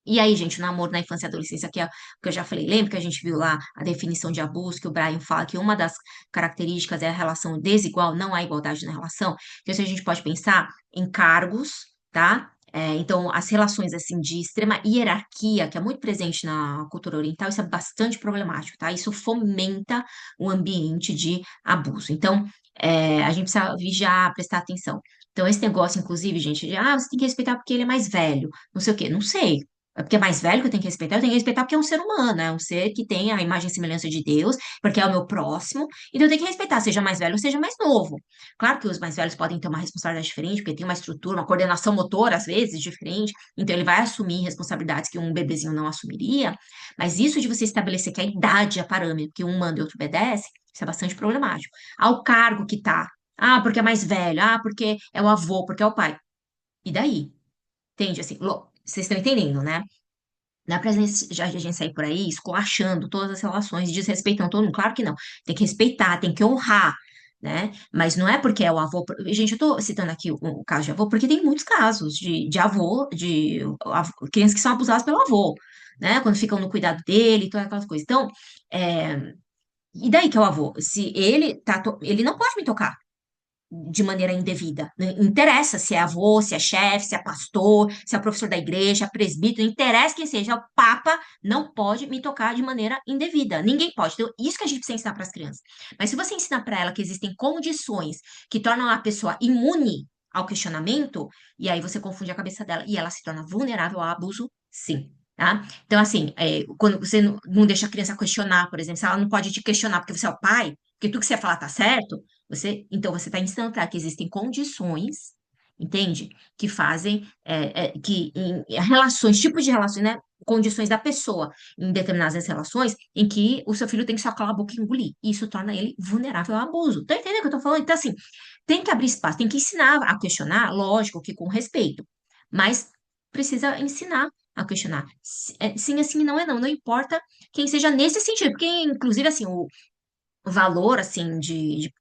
E aí, gente, o namoro na infância e adolescência, que é o que eu já falei, lembra que a gente viu lá a definição de abuso, que o Brian fala que uma das características é a relação desigual, não há igualdade na relação. Então, isso a gente pode pensar em cargos, tá? Então, as relações, assim, de extrema hierarquia, que é muito presente na cultura oriental, isso é bastante problemático, tá? Isso fomenta o ambiente de abuso. Então, a gente precisa vigiar, prestar atenção. Então, esse negócio, inclusive, gente, você tem que respeitar porque ele é mais velho, não sei o quê, não sei. É porque é mais velho que eu tenho que respeitar, eu tenho que respeitar porque é um ser humano, é um ser que tem a imagem e semelhança de Deus, porque é o meu próximo, então eu tenho que respeitar, seja mais velho ou seja mais novo. Claro que os mais velhos podem ter uma responsabilidade diferente, porque tem uma estrutura, uma coordenação motora, às vezes, diferente, então ele vai assumir responsabilidades que um bebezinho não assumiria, mas isso de você estabelecer que a idade é parâmetro, que um manda e outro obedece, isso é bastante problemático. Ao cargo que tá, porque é mais velho, porque é o avô, porque é o pai. E daí? Entende? Assim, vocês estão entendendo, né? Não é pra já a gente sair por aí esculachando todas as relações, desrespeitando todo mundo. Claro que não. Tem que respeitar, tem que honrar, né? Mas não é porque é o avô. Gente, eu tô citando aqui o caso de avô, porque tem muitos casos de avô, crianças que são abusadas pelo avô, né? Quando ficam no cuidado dele, todas aquelas coisas. Então, é, e daí que é o avô? Se ele ele não pode me tocar de maneira indevida. Não interessa se é avô, se é chefe, se é pastor, se é professor da igreja, presbítero, não interessa quem seja, o Papa não pode me tocar de maneira indevida. Ninguém pode. Então, isso que a gente precisa ensinar para as crianças. Mas se você ensinar para ela que existem condições que tornam a pessoa imune ao questionamento, e aí você confunde a cabeça dela e ela se torna vulnerável ao abuso, sim. Tá? Então, assim, quando você não deixa a criança questionar, por exemplo, se ela não pode te questionar porque você é o pai, porque tudo que você falar tá certo, então você está ensinando para que existem condições, entende? Que fazem relações, tipos de relações, né? Condições da pessoa em determinadas relações em que o seu filho tem que só calar a boca e engolir. E isso torna ele vulnerável ao abuso. Tá entendendo o que eu tô falando? Então, assim, tem que abrir espaço, tem que ensinar a questionar, lógico que com respeito, mas precisa ensinar a questionar. Sim, assim, não é não. Não importa quem seja nesse sentido, porque, inclusive, assim, o valor, assim, se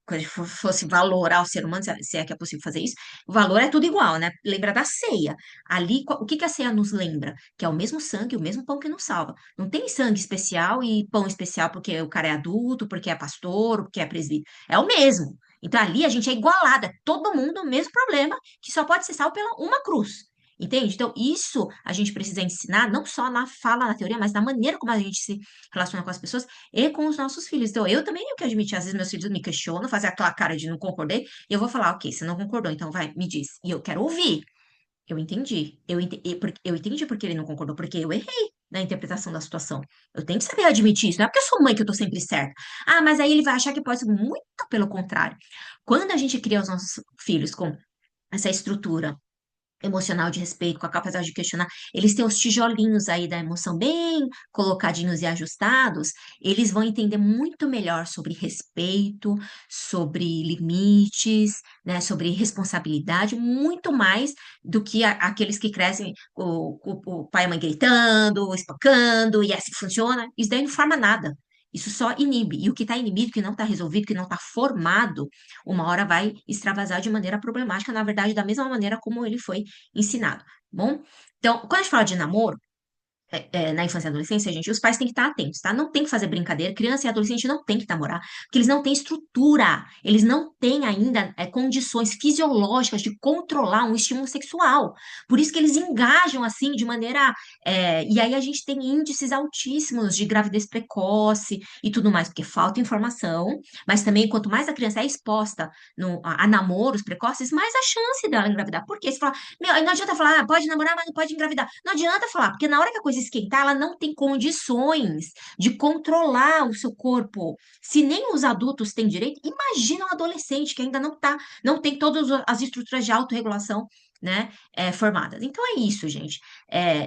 fosse valorar o ser humano, se é que é possível fazer isso, o valor é tudo igual, né? Lembra da ceia. Ali, o que que a ceia nos lembra? Que é o mesmo sangue, o mesmo pão que nos salva. Não tem sangue especial e pão especial porque o cara é adulto, porque é pastor, porque é presbítero. É o mesmo. Então, ali a gente é igualada, todo mundo o mesmo problema, que só pode ser salvo pela uma cruz. Entende? Então, isso a gente precisa ensinar, não só na fala, na teoria, mas na maneira como a gente se relaciona com as pessoas e com os nossos filhos. Então, eu também tenho que admitir, às vezes meus filhos me questionam, fazer aquela cara de não concordei, e eu vou falar, ok, você não concordou, então vai, me diz. E eu quero ouvir. Eu entendi. Eu entendi porque ele não concordou, porque eu errei na interpretação da situação. Eu tenho que saber admitir isso. Não é porque eu sou mãe que eu tô sempre certa. Mas aí ele vai achar que pode ser muito pelo contrário. Quando a gente cria os nossos filhos com essa estrutura emocional de respeito, com a capacidade de questionar, eles têm os tijolinhos aí da emoção bem colocadinhos e ajustados, eles vão entender muito melhor sobre respeito, sobre limites, né, sobre responsabilidade, muito mais do que aqueles que crescem o pai e a mãe gritando, espancando, e é assim que funciona. Isso daí não forma nada. Isso só inibe. E o que está inibido, que não está resolvido, que não está formado, uma hora vai extravasar de maneira problemática, na verdade, da mesma maneira como ele foi ensinado, tá bom? Então, quando a gente fala de namoro, na infância e adolescência, gente, os pais têm que estar atentos, tá? Não tem que fazer brincadeira. Criança e adolescente não tem que namorar, porque eles não têm estrutura, eles não têm ainda condições fisiológicas de controlar um estímulo sexual. Por isso que eles engajam assim de maneira. E aí a gente tem índices altíssimos de gravidez precoce e tudo mais, porque falta informação, mas também quanto mais a criança é exposta a namoros precoces, mais a chance dela engravidar. Porque você fala, meu, aí não adianta falar, pode namorar, mas não pode engravidar. Não adianta falar, porque na hora que a coisa esquentar, ela não tem condições de controlar o seu corpo. Se nem os adultos têm direito, imagina um adolescente que ainda não tem todas as estruturas de autorregulação, né, formadas. Então é isso, gente.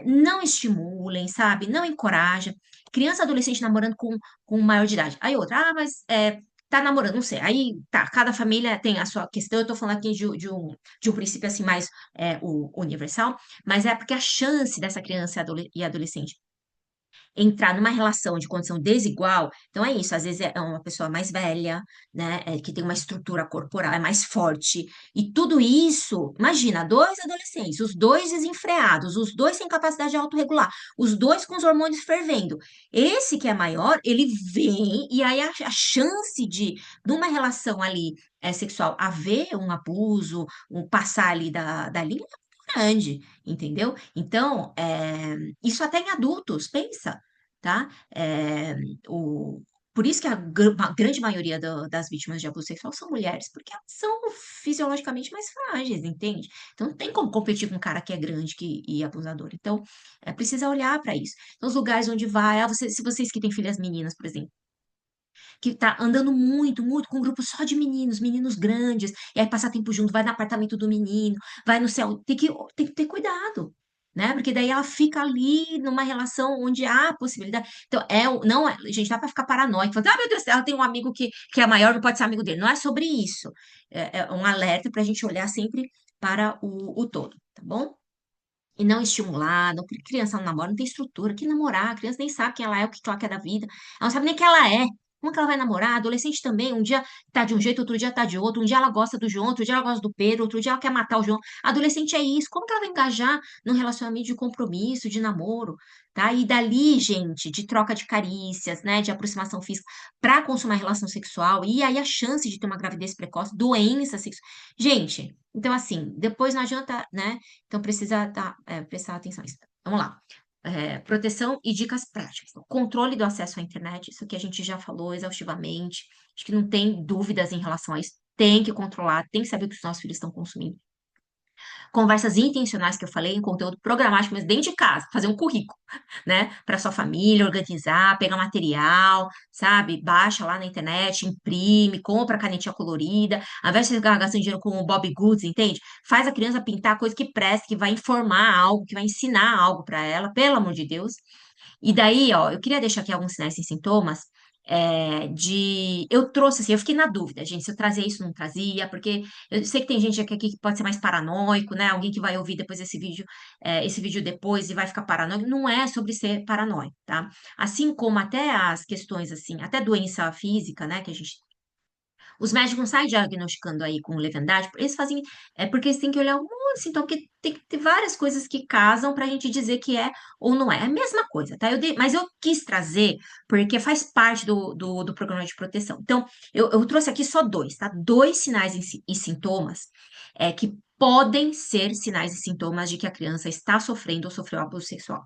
Não estimulem, sabe? Não encorajem. Criança e adolescente namorando com maior de idade. Aí outra, mas tá namorando, não sei. Aí tá, cada família tem a sua questão. Eu tô falando aqui de um princípio assim mais o universal, mas é porque a chance dessa criança e adolescente entrar numa relação de condição desigual, então é isso, às vezes é uma pessoa mais velha, né, que tem uma estrutura corporal, é mais forte, e tudo isso, imagina, dois adolescentes, os dois desenfreados, os dois sem capacidade de autorregular, os dois com os hormônios fervendo. Esse que é maior, ele vem, e aí a chance de, numa relação ali sexual, haver um abuso, um passar ali da linha, é grande, entendeu? Então, isso até em adultos, pensa, tá? Por isso que a grande maioria das vítimas de abuso sexual são mulheres, porque elas são fisiologicamente mais frágeis, entende? Então não tem como competir com um cara que é grande e abusador. Então, precisa olhar para isso. Então, os lugares onde vai, se vocês que têm filhas meninas, por exemplo, que tá andando muito, muito com um grupo só de meninos, meninos grandes, e aí passa tempo junto, vai no apartamento do menino, vai no céu, tem que ter cuidado, né? Porque daí ela fica ali numa relação onde há possibilidade. Então, não é, gente, dá para ficar paranoico, falando, meu Deus, ela tem um amigo que é maior, não pode ser amigo dele. Não é sobre isso. É um alerta para a gente olhar sempre para o todo, tá bom? E não estimular, não, criança não namora, não tem estrutura. Que namorar? A criança nem sabe quem ela é, o que ela quer da vida. Ela não sabe nem quem ela é. Como que ela vai namorar? Adolescente também, um dia tá de um jeito, outro dia tá de outro. Um dia ela gosta do João, outro dia ela gosta do Pedro, outro dia ela quer matar o João. Adolescente é isso. Como que ela vai engajar num relacionamento de compromisso, de namoro, tá? E dali, gente, de troca de carícias, né, de aproximação física para consumar relação sexual, e aí a chance de ter uma gravidez precoce, doença sexual. Gente, então assim, depois não adianta, né? Então, precisa prestar atenção nisso. Vamos lá. Proteção e dicas práticas. Controle do acesso à internet, isso que a gente já falou exaustivamente. Acho que não tem dúvidas em relação a isso. Tem que controlar, tem que saber o que os nossos filhos estão consumindo. Conversas intencionais que eu falei, em conteúdo programático, mas dentro de casa, fazer um currículo, né? Para sua família, organizar, pegar material, sabe? Baixa lá na internet, imprime, compra canetinha colorida, ao invés de você ficar gastando dinheiro com o Bob Goods, entende? Faz a criança pintar coisa que presta, que vai informar algo, que vai ensinar algo para ela, pelo amor de Deus. E daí, ó, eu queria deixar aqui alguns sinais e sintomas. Eu trouxe assim, eu fiquei na dúvida, gente, se eu trazia isso ou não trazia, porque eu sei que tem gente aqui que pode ser mais paranoico, né? Alguém que vai ouvir depois esse vídeo depois e vai ficar paranoico. Não é sobre ser paranoico, tá? Assim como até as questões assim, até doença física, né? Que a gente os médicos não saem diagnosticando aí com leviandade, eles fazem, porque eles têm que olhar um monte de sintoma, porque tem que ter várias coisas que casam para a gente dizer que é ou não é. É a mesma coisa, tá? Mas eu quis trazer, porque faz parte do programa de proteção. Então, eu trouxe aqui só dois, tá? Dois sinais e sintomas que podem ser sinais e sintomas de que a criança está sofrendo ou sofreu abuso sexual.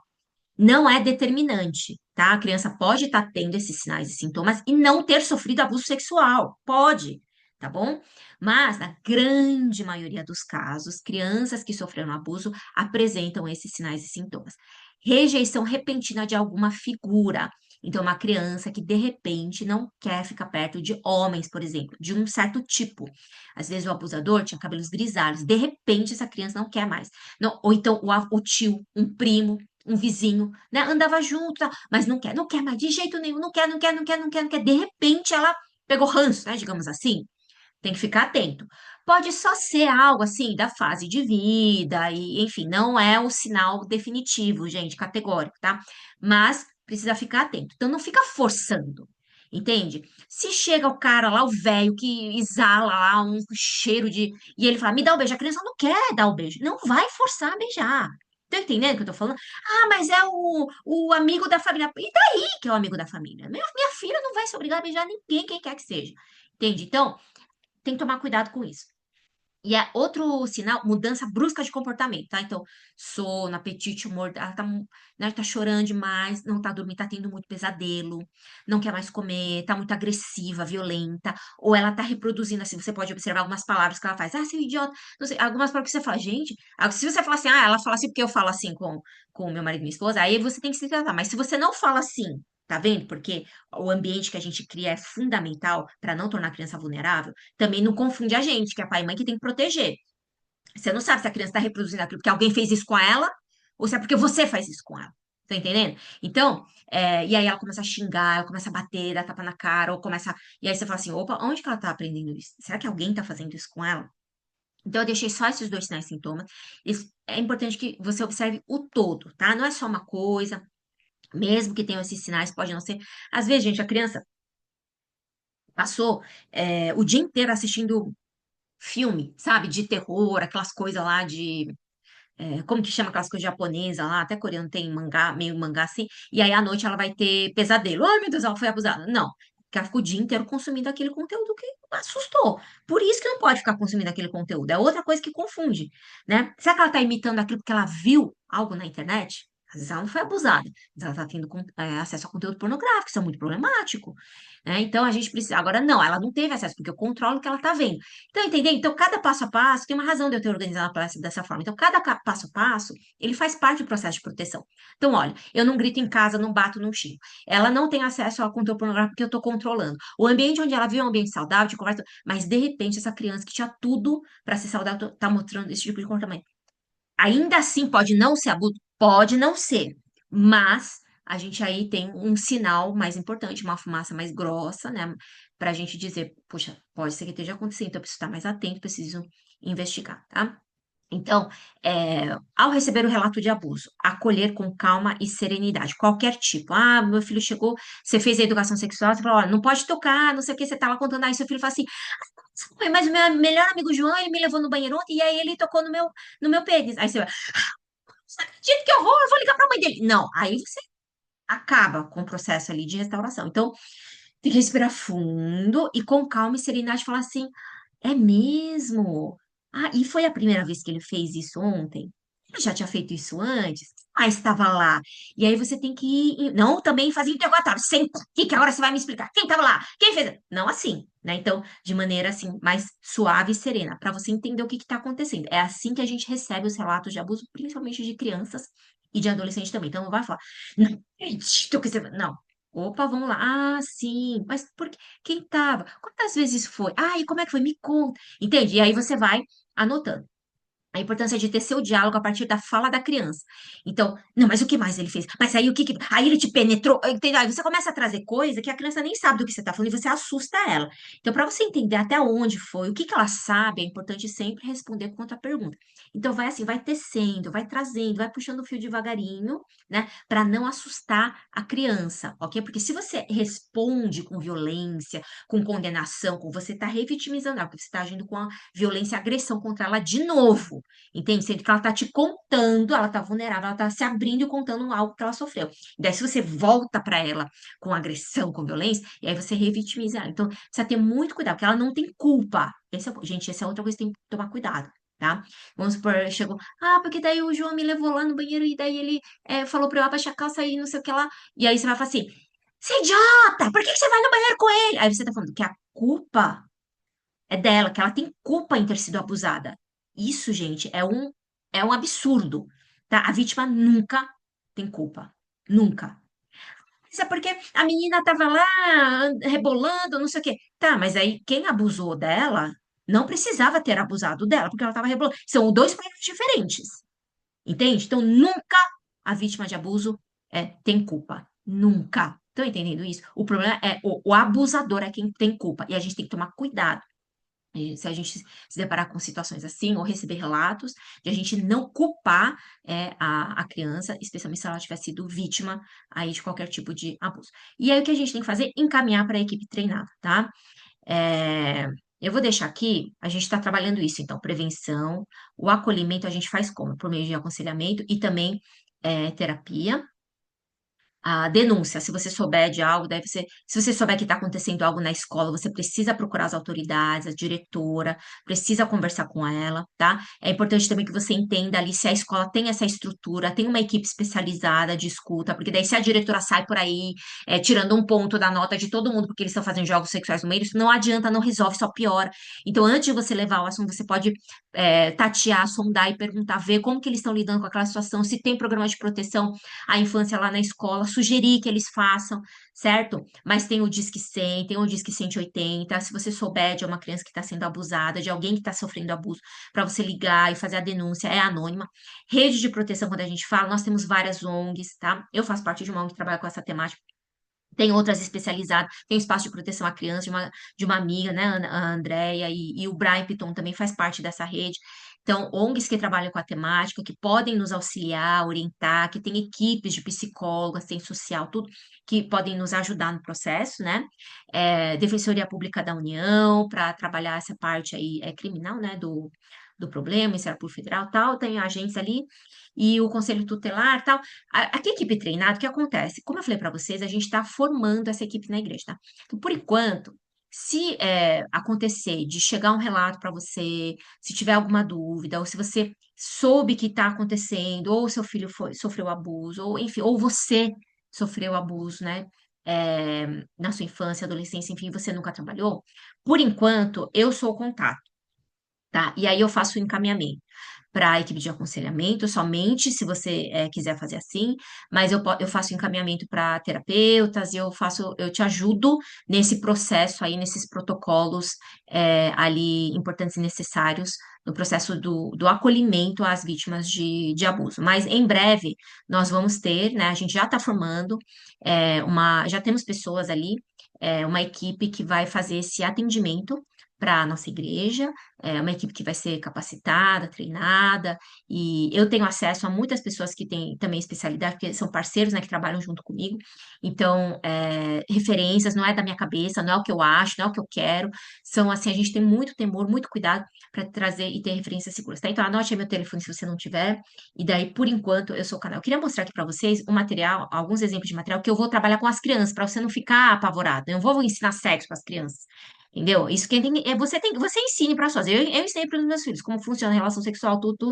Não é determinante, tá? A criança pode estar tendo esses sinais e sintomas e não ter sofrido abuso sexual. Pode, tá bom? Mas, na grande maioria dos casos, crianças que sofreram abuso apresentam esses sinais e sintomas. Rejeição repentina de alguma figura. Então, uma criança que de repente não quer ficar perto de homens, por exemplo, de um certo tipo. Às vezes o abusador tinha cabelos grisalhos, de repente essa criança não quer mais. Não, ou então o tio, um primo, um vizinho, né, andava junto, tal, mas não quer mais de jeito nenhum, não quer, não quer, não quer, não quer, não quer. De repente ela pegou ranço, né, digamos assim. Tem que ficar atento. Pode só ser algo assim da fase de vida, e enfim, não é o sinal definitivo, gente, categórico, tá? Mas precisa ficar atento. Então não fica forçando, entende? Se chega o cara lá, o velho, que exala lá um cheiro de. E ele fala, me dá um beijo, a criança não quer dar o beijo. Não vai forçar a beijar. Tá entendendo o que eu tô falando? Ah, mas é o amigo da família. E daí que é o amigo da família? Minha filha não vai se obrigar a beijar ninguém, quem quer que seja. Entende? Então, tem que tomar cuidado com isso. E é outro sinal, mudança brusca de comportamento, tá? Então, sono, apetite, humor, ela tá, né, tá chorando demais, não tá dormindo, tá tendo muito pesadelo, não quer mais comer, tá muito agressiva, violenta, ou ela tá reproduzindo assim, você pode observar algumas palavras que ela faz, seu idiota, não sei, algumas palavras que você fala, gente, se você falar assim, ela fala assim porque eu falo assim com o meu marido e minha esposa, aí você tem que se tratar, mas se você não fala assim, tá vendo? Porque o ambiente que a gente cria é fundamental para não tornar a criança vulnerável, também não confunde a gente, que é pai e mãe que tem que proteger. Você não sabe se a criança está reproduzindo aquilo porque alguém fez isso com ela ou se é porque você faz isso com ela. Tá entendendo? Então, e aí ela começa a xingar, ela começa a bater, dar tapa na cara, ou começa. E aí você fala assim: opa, onde que ela tá aprendendo isso? Será que alguém tá fazendo isso com ela? Então, eu deixei só esses dois sinais e sintomas. É importante que você observe o todo, tá? Não é só uma coisa, mesmo que tenham esses sinais, pode não ser. Às vezes, gente, a criança passou o dia inteiro assistindo filme, sabe? De terror, aquelas coisas lá de. Como que chama aquelas coisas japonesas lá? Até coreano tem mangá, meio mangá assim. E aí à noite ela vai ter pesadelo. Ai, meu Deus, ela foi abusada. Não. Porque ela ficou o dia inteiro consumindo aquele conteúdo que assustou. Por isso que não pode ficar consumindo aquele conteúdo. É outra coisa que confunde, né? Será que ela tá imitando aquilo porque ela viu algo na internet? Às vezes ela não foi abusada, mas ela está tendo acesso a conteúdo pornográfico, isso é muito problemático, né? Então a gente precisa. Agora, não, ela não teve acesso, porque eu controlo o que ela está vendo. Então, entendeu? Então, cada passo a passo, tem uma razão de eu ter organizado a palestra dessa forma. Então, cada passo a passo, ele faz parte do processo de proteção. Então, olha, eu não grito em casa, não bato, não xingo. Ela não tem acesso ao conteúdo pornográfico porque eu estou controlando. O ambiente onde ela vive é um ambiente saudável, de conversa, mas de repente, essa criança que tinha tudo para ser saudável está mostrando esse tipo de comportamento. Ainda assim, pode não ser abuso? Pode não ser, mas a gente aí tem um sinal mais importante, uma fumaça mais grossa, né? Para a gente dizer, poxa, pode ser que esteja acontecendo, então eu preciso estar mais atento, preciso investigar, tá? Então, ao receber o relato de abuso, acolher com calma e serenidade, qualquer tipo. Ah, meu filho chegou, você fez a educação sexual, você falou, olha, não pode tocar, não sei o que, você tá lá contando, aí seu filho fala assim, mas o meu melhor amigo João, ele me levou no banheiro ontem, e aí ele tocou no meu pênis. Aí você vai, não acredito, que horror, eu vou ligar pra mãe dele. Não, aí você acaba com o processo ali de restauração. Então, tem que respirar fundo e com calma e serenidade falar assim, é mesmo? Ah, e foi a primeira vez que ele fez isso ontem? Ele já tinha feito isso antes? Ah, estava lá. E aí você tem que ir. Não, também fazer interrogatório. Senta aqui que agora você vai me explicar. Quem estava lá? Quem fez? Não assim, né? Então, de maneira assim, mais suave e serena, para você entender o que está acontecendo. É assim que a gente recebe os relatos de abuso, principalmente de crianças e de adolescentes também. Então, não vai falar, não acredito que você. Não. Opa, vamos lá. Ah, sim. Mas por quê? Quem estava? Quantas vezes foi? Ah, e como é que foi? Me conta. Entende? E aí você vai anotando. A importância de ter seu diálogo a partir da fala da criança. Então, não, mas o que mais ele fez? Mas aí o que Aí ele te penetrou, entendeu? Aí você começa a trazer coisa que a criança nem sabe do que você está falando e você assusta ela. Então, para você entender até onde foi, o que ela sabe, é importante sempre responder com outra pergunta. Então, vai assim, vai tecendo, vai trazendo, vai puxando o fio devagarinho, né? Para não assustar a criança, ok? Porque se você responde com violência, com condenação, com você está revitimizando ela, porque você está agindo com a violência e agressão contra ela de novo. Entende? Sendo que ela tá te contando, ela tá vulnerável, ela tá se abrindo e contando algo que ela sofreu. E daí, se você volta para ela com agressão, com violência, e aí você revitimiza ela. Então, precisa ter muito cuidado, porque ela não tem culpa. Gente, essa é outra coisa que tem que tomar cuidado. Tá? Vamos supor, chegou, porque daí o João me levou lá no banheiro e daí ele falou pra eu abaixar a calça e não sei o que lá. E aí você vai falar assim: você é idiota, por que que você vai no banheiro com ele? Aí você tá falando que a culpa é dela, que ela tem culpa em ter sido abusada. Isso, gente, é um absurdo, tá? A vítima nunca tem culpa. Nunca. Isso é porque a menina tava lá rebolando, não sei o quê. Tá, mas aí quem abusou dela não precisava ter abusado dela, porque ela tava rebolando. São dois problemas diferentes, entende? Então, nunca a vítima de abuso tem culpa. Nunca. Estão entendendo isso? O problema é o abusador é quem tem culpa. E a gente tem que tomar cuidado. E se a gente se deparar com situações assim, ou receber relatos, de a gente não culpar a criança, especialmente se ela tiver sido vítima aí de qualquer tipo de abuso. E aí o que a gente tem que fazer? Encaminhar para a equipe treinada, tá? É, eu vou deixar aqui, a gente está trabalhando isso, então, prevenção, o acolhimento a gente faz como? Por meio de aconselhamento e também terapia. A denúncia, se você souber de algo, deve ser. Se você souber que está acontecendo algo na escola, você precisa procurar as autoridades, a diretora, precisa conversar com ela, tá? É importante também que você entenda ali se a escola tem essa estrutura, tem uma equipe especializada de escuta, porque daí se a diretora sai por aí, tirando um ponto da nota de todo mundo, porque eles estão fazendo jogos sexuais no meio, isso não adianta, não resolve, só piora. Então, antes de você levar o assunto, você pode tatear, sondar e perguntar, ver como que eles estão lidando com aquela situação, se tem programa de proteção a infância lá na escola, sugerir que eles façam, certo? Mas tem o Disque 100, tem o Disque 180, se você souber de uma criança que está sendo abusada, de alguém que está sofrendo abuso, para você ligar e fazer a denúncia, é anônima. Rede de proteção, quando a gente fala, nós temos várias ONGs, tá? Eu faço parte de uma ONG que trabalha com essa temática. Tem outras especializadas, tem o espaço de proteção à criança de uma amiga, né, a Andrea, e o Brian Piton também faz parte dessa rede. Então, ONGs que trabalham com a temática, que podem nos auxiliar, orientar, que tem equipes de psicólogo, assistente social, tudo, que podem nos ajudar no processo, né? Defensoria Pública da União, para trabalhar essa parte aí criminal, né, do problema, Ministério Público Federal, tal, tem agentes ali, e o Conselho Tutelar, tal. Aqui, equipe treinada, o que acontece? Como eu falei para vocês, a gente está formando essa equipe na igreja, tá? Então, por enquanto, se acontecer de chegar um relato para você, se tiver alguma dúvida, ou se você soube que está acontecendo, ou seu filho sofreu abuso, ou enfim, ou você sofreu abuso, né? Na sua infância, adolescência, enfim, você nunca trabalhou, por enquanto, eu sou o contato, tá? E aí eu faço o encaminhamento para a equipe de aconselhamento, somente se você quiser fazer assim, mas eu faço encaminhamento para terapeutas e eu te ajudo nesse processo aí, nesses protocolos ali importantes e necessários no processo do acolhimento às vítimas de abuso. Mas em breve nós vamos ter, né? A gente já está formando já temos pessoas ali, uma equipe que vai fazer esse atendimento para a nossa igreja, uma equipe que vai ser capacitada, treinada, e eu tenho acesso a muitas pessoas que têm também especialidade, porque são parceiros, né, que trabalham junto comigo. Então, referências, não é da minha cabeça, não é o que eu acho, não é o que eu quero. São assim, a gente tem muito temor, muito cuidado para trazer e ter referências seguras, tá? Então, anote aí meu telefone se você não tiver. E daí, por enquanto, eu sou o canal. Eu queria mostrar aqui para vocês o material, alguns exemplos de material que eu vou trabalhar com as crianças, para você não ficar apavorado. Eu não vou ensinar sexo para as crianças. Entendeu? Isso quem tem, você ensine para suas. Eu ensinei para os meus filhos como funciona a relação sexual, tudo.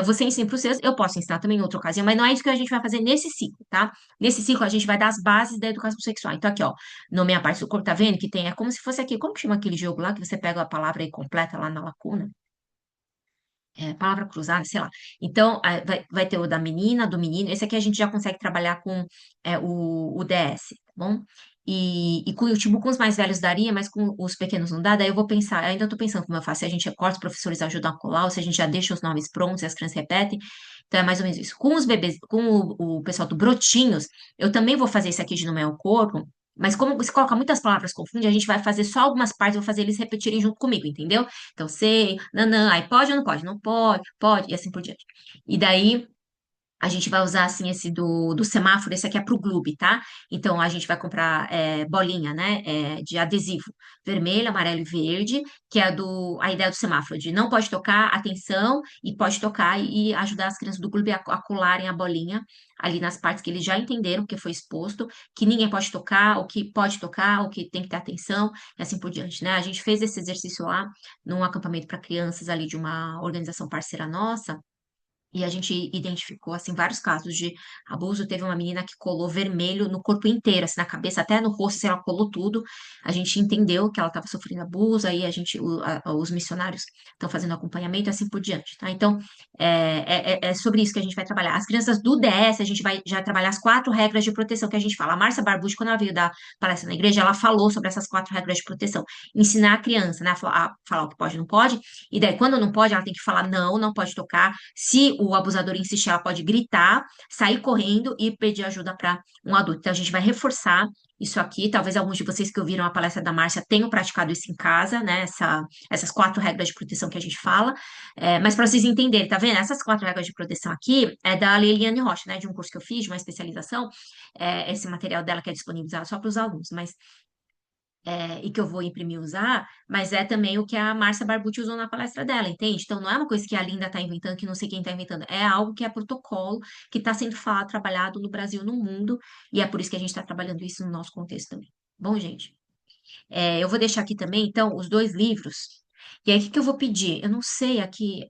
Você ensina para os seus, eu posso ensinar também em outra ocasião, mas não é isso que a gente vai fazer nesse ciclo, tá? Nesse ciclo a gente vai dar as bases da educação sexual. Então aqui, ó, na minha parte do corpo, tá vendo que tem, é como se fosse aqui, como que chama aquele jogo lá que você pega a palavra e completa lá na lacuna? Palavra cruzada, sei lá. Então, vai ter o da menina, do menino. Esse aqui a gente já consegue trabalhar com o DS, tá bom? E com, tipo, com os mais velhos daria, mas com os pequenos não dá. Daí eu vou pensar, eu ainda tô pensando como eu faço. Se a gente corta, os professores ajudam a colar, ou se a gente já deixa os nomes prontos e as crianças repetem. Então, é mais ou menos isso. Com os bebês, com o pessoal do Brotinhos, eu também vou fazer isso aqui de No Meu Corpo, mas como você coloca muitas palavras confunde, a gente vai fazer só algumas partes, eu vou fazer eles repetirem junto comigo, entendeu? Então, sei, nanã, aí pode ou não pode? Não pode, pode, e assim por diante. E daí, a gente vai usar, assim, esse do semáforo, esse aqui é pro Gloob, tá? Então, a gente vai comprar bolinha, né, de adesivo vermelho, amarelo e verde, que é a ideia do semáforo, de não pode tocar, atenção, e pode tocar e ajudar as crianças do Gloob a colarem a bolinha ali nas partes que eles já entenderam, que foi exposto, que ninguém pode tocar, o que pode tocar, o que tem que ter atenção, e assim por diante, né? A gente fez esse exercício lá num acampamento para crianças ali de uma organização parceira nossa, E a gente identificou, assim, vários casos de abuso. Teve uma menina que colou vermelho no corpo inteiro, assim, na cabeça, até no rosto, assim, ela colou tudo. A gente entendeu que ela estava sofrendo abuso, aí os missionários estão fazendo acompanhamento e assim por diante, tá? Então, é sobre isso que a gente vai trabalhar. As crianças do DS, a gente vai já trabalhar as 4 regras de proteção que a gente fala. A Márcia Barbucci, quando ela veio dar palestra na igreja, ela falou sobre essas 4 regras de proteção. Ensinar a criança, né, a falar o que pode e não pode, e daí, quando não pode, ela tem que falar não, não pode tocar. Se o abusador insistir, ela pode gritar, sair correndo e pedir ajuda para um adulto. Então, a gente vai reforçar isso aqui. Talvez alguns de vocês que ouviram a palestra da Márcia tenham praticado isso em casa, né? Essas 4 regras de proteção que a gente fala. Mas para vocês entenderem, tá vendo? Essas 4 regras de proteção aqui é da Leliane Rocha, né? De um curso que eu fiz, de uma especialização. Esse material dela que é disponibilizado só para os alunos, mas e que eu vou imprimir e usar, mas é também o que a Márcia Barbucci usou na palestra dela, entende? Então não é uma coisa que a Linda está inventando, que não sei quem está inventando, é algo que é protocolo, que está sendo falado, trabalhado no Brasil, no mundo, e é por isso que a gente está trabalhando isso no nosso contexto também. Bom, gente, eu vou deixar aqui também, então, os 2 livros, e aí o que que eu vou pedir? Eu não sei aqui,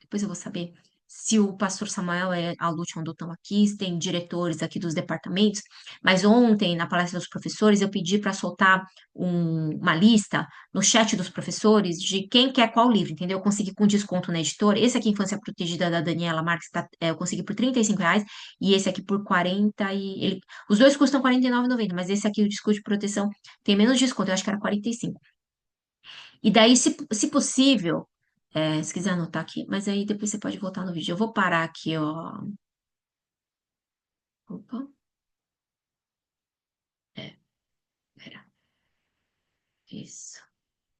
depois eu vou saber se o pastor Samuel e a Lute Rondô estão aqui, se tem diretores aqui dos departamentos, mas ontem, na palestra dos professores, eu pedi para soltar uma lista no chat dos professores de quem quer qual livro, entendeu? Eu consegui com desconto na editora. Esse aqui, Infância Protegida, da Daniela Marques, eu consegui por R$ 35, e esse aqui por 40 os dois custam R$ 49,90, mas esse aqui, o desconto de proteção, tem menos desconto, eu acho que era 45. E daí, se possível, se quiser anotar aqui, mas aí depois você pode voltar no vídeo. Eu vou parar aqui, ó. Opa, pera, isso.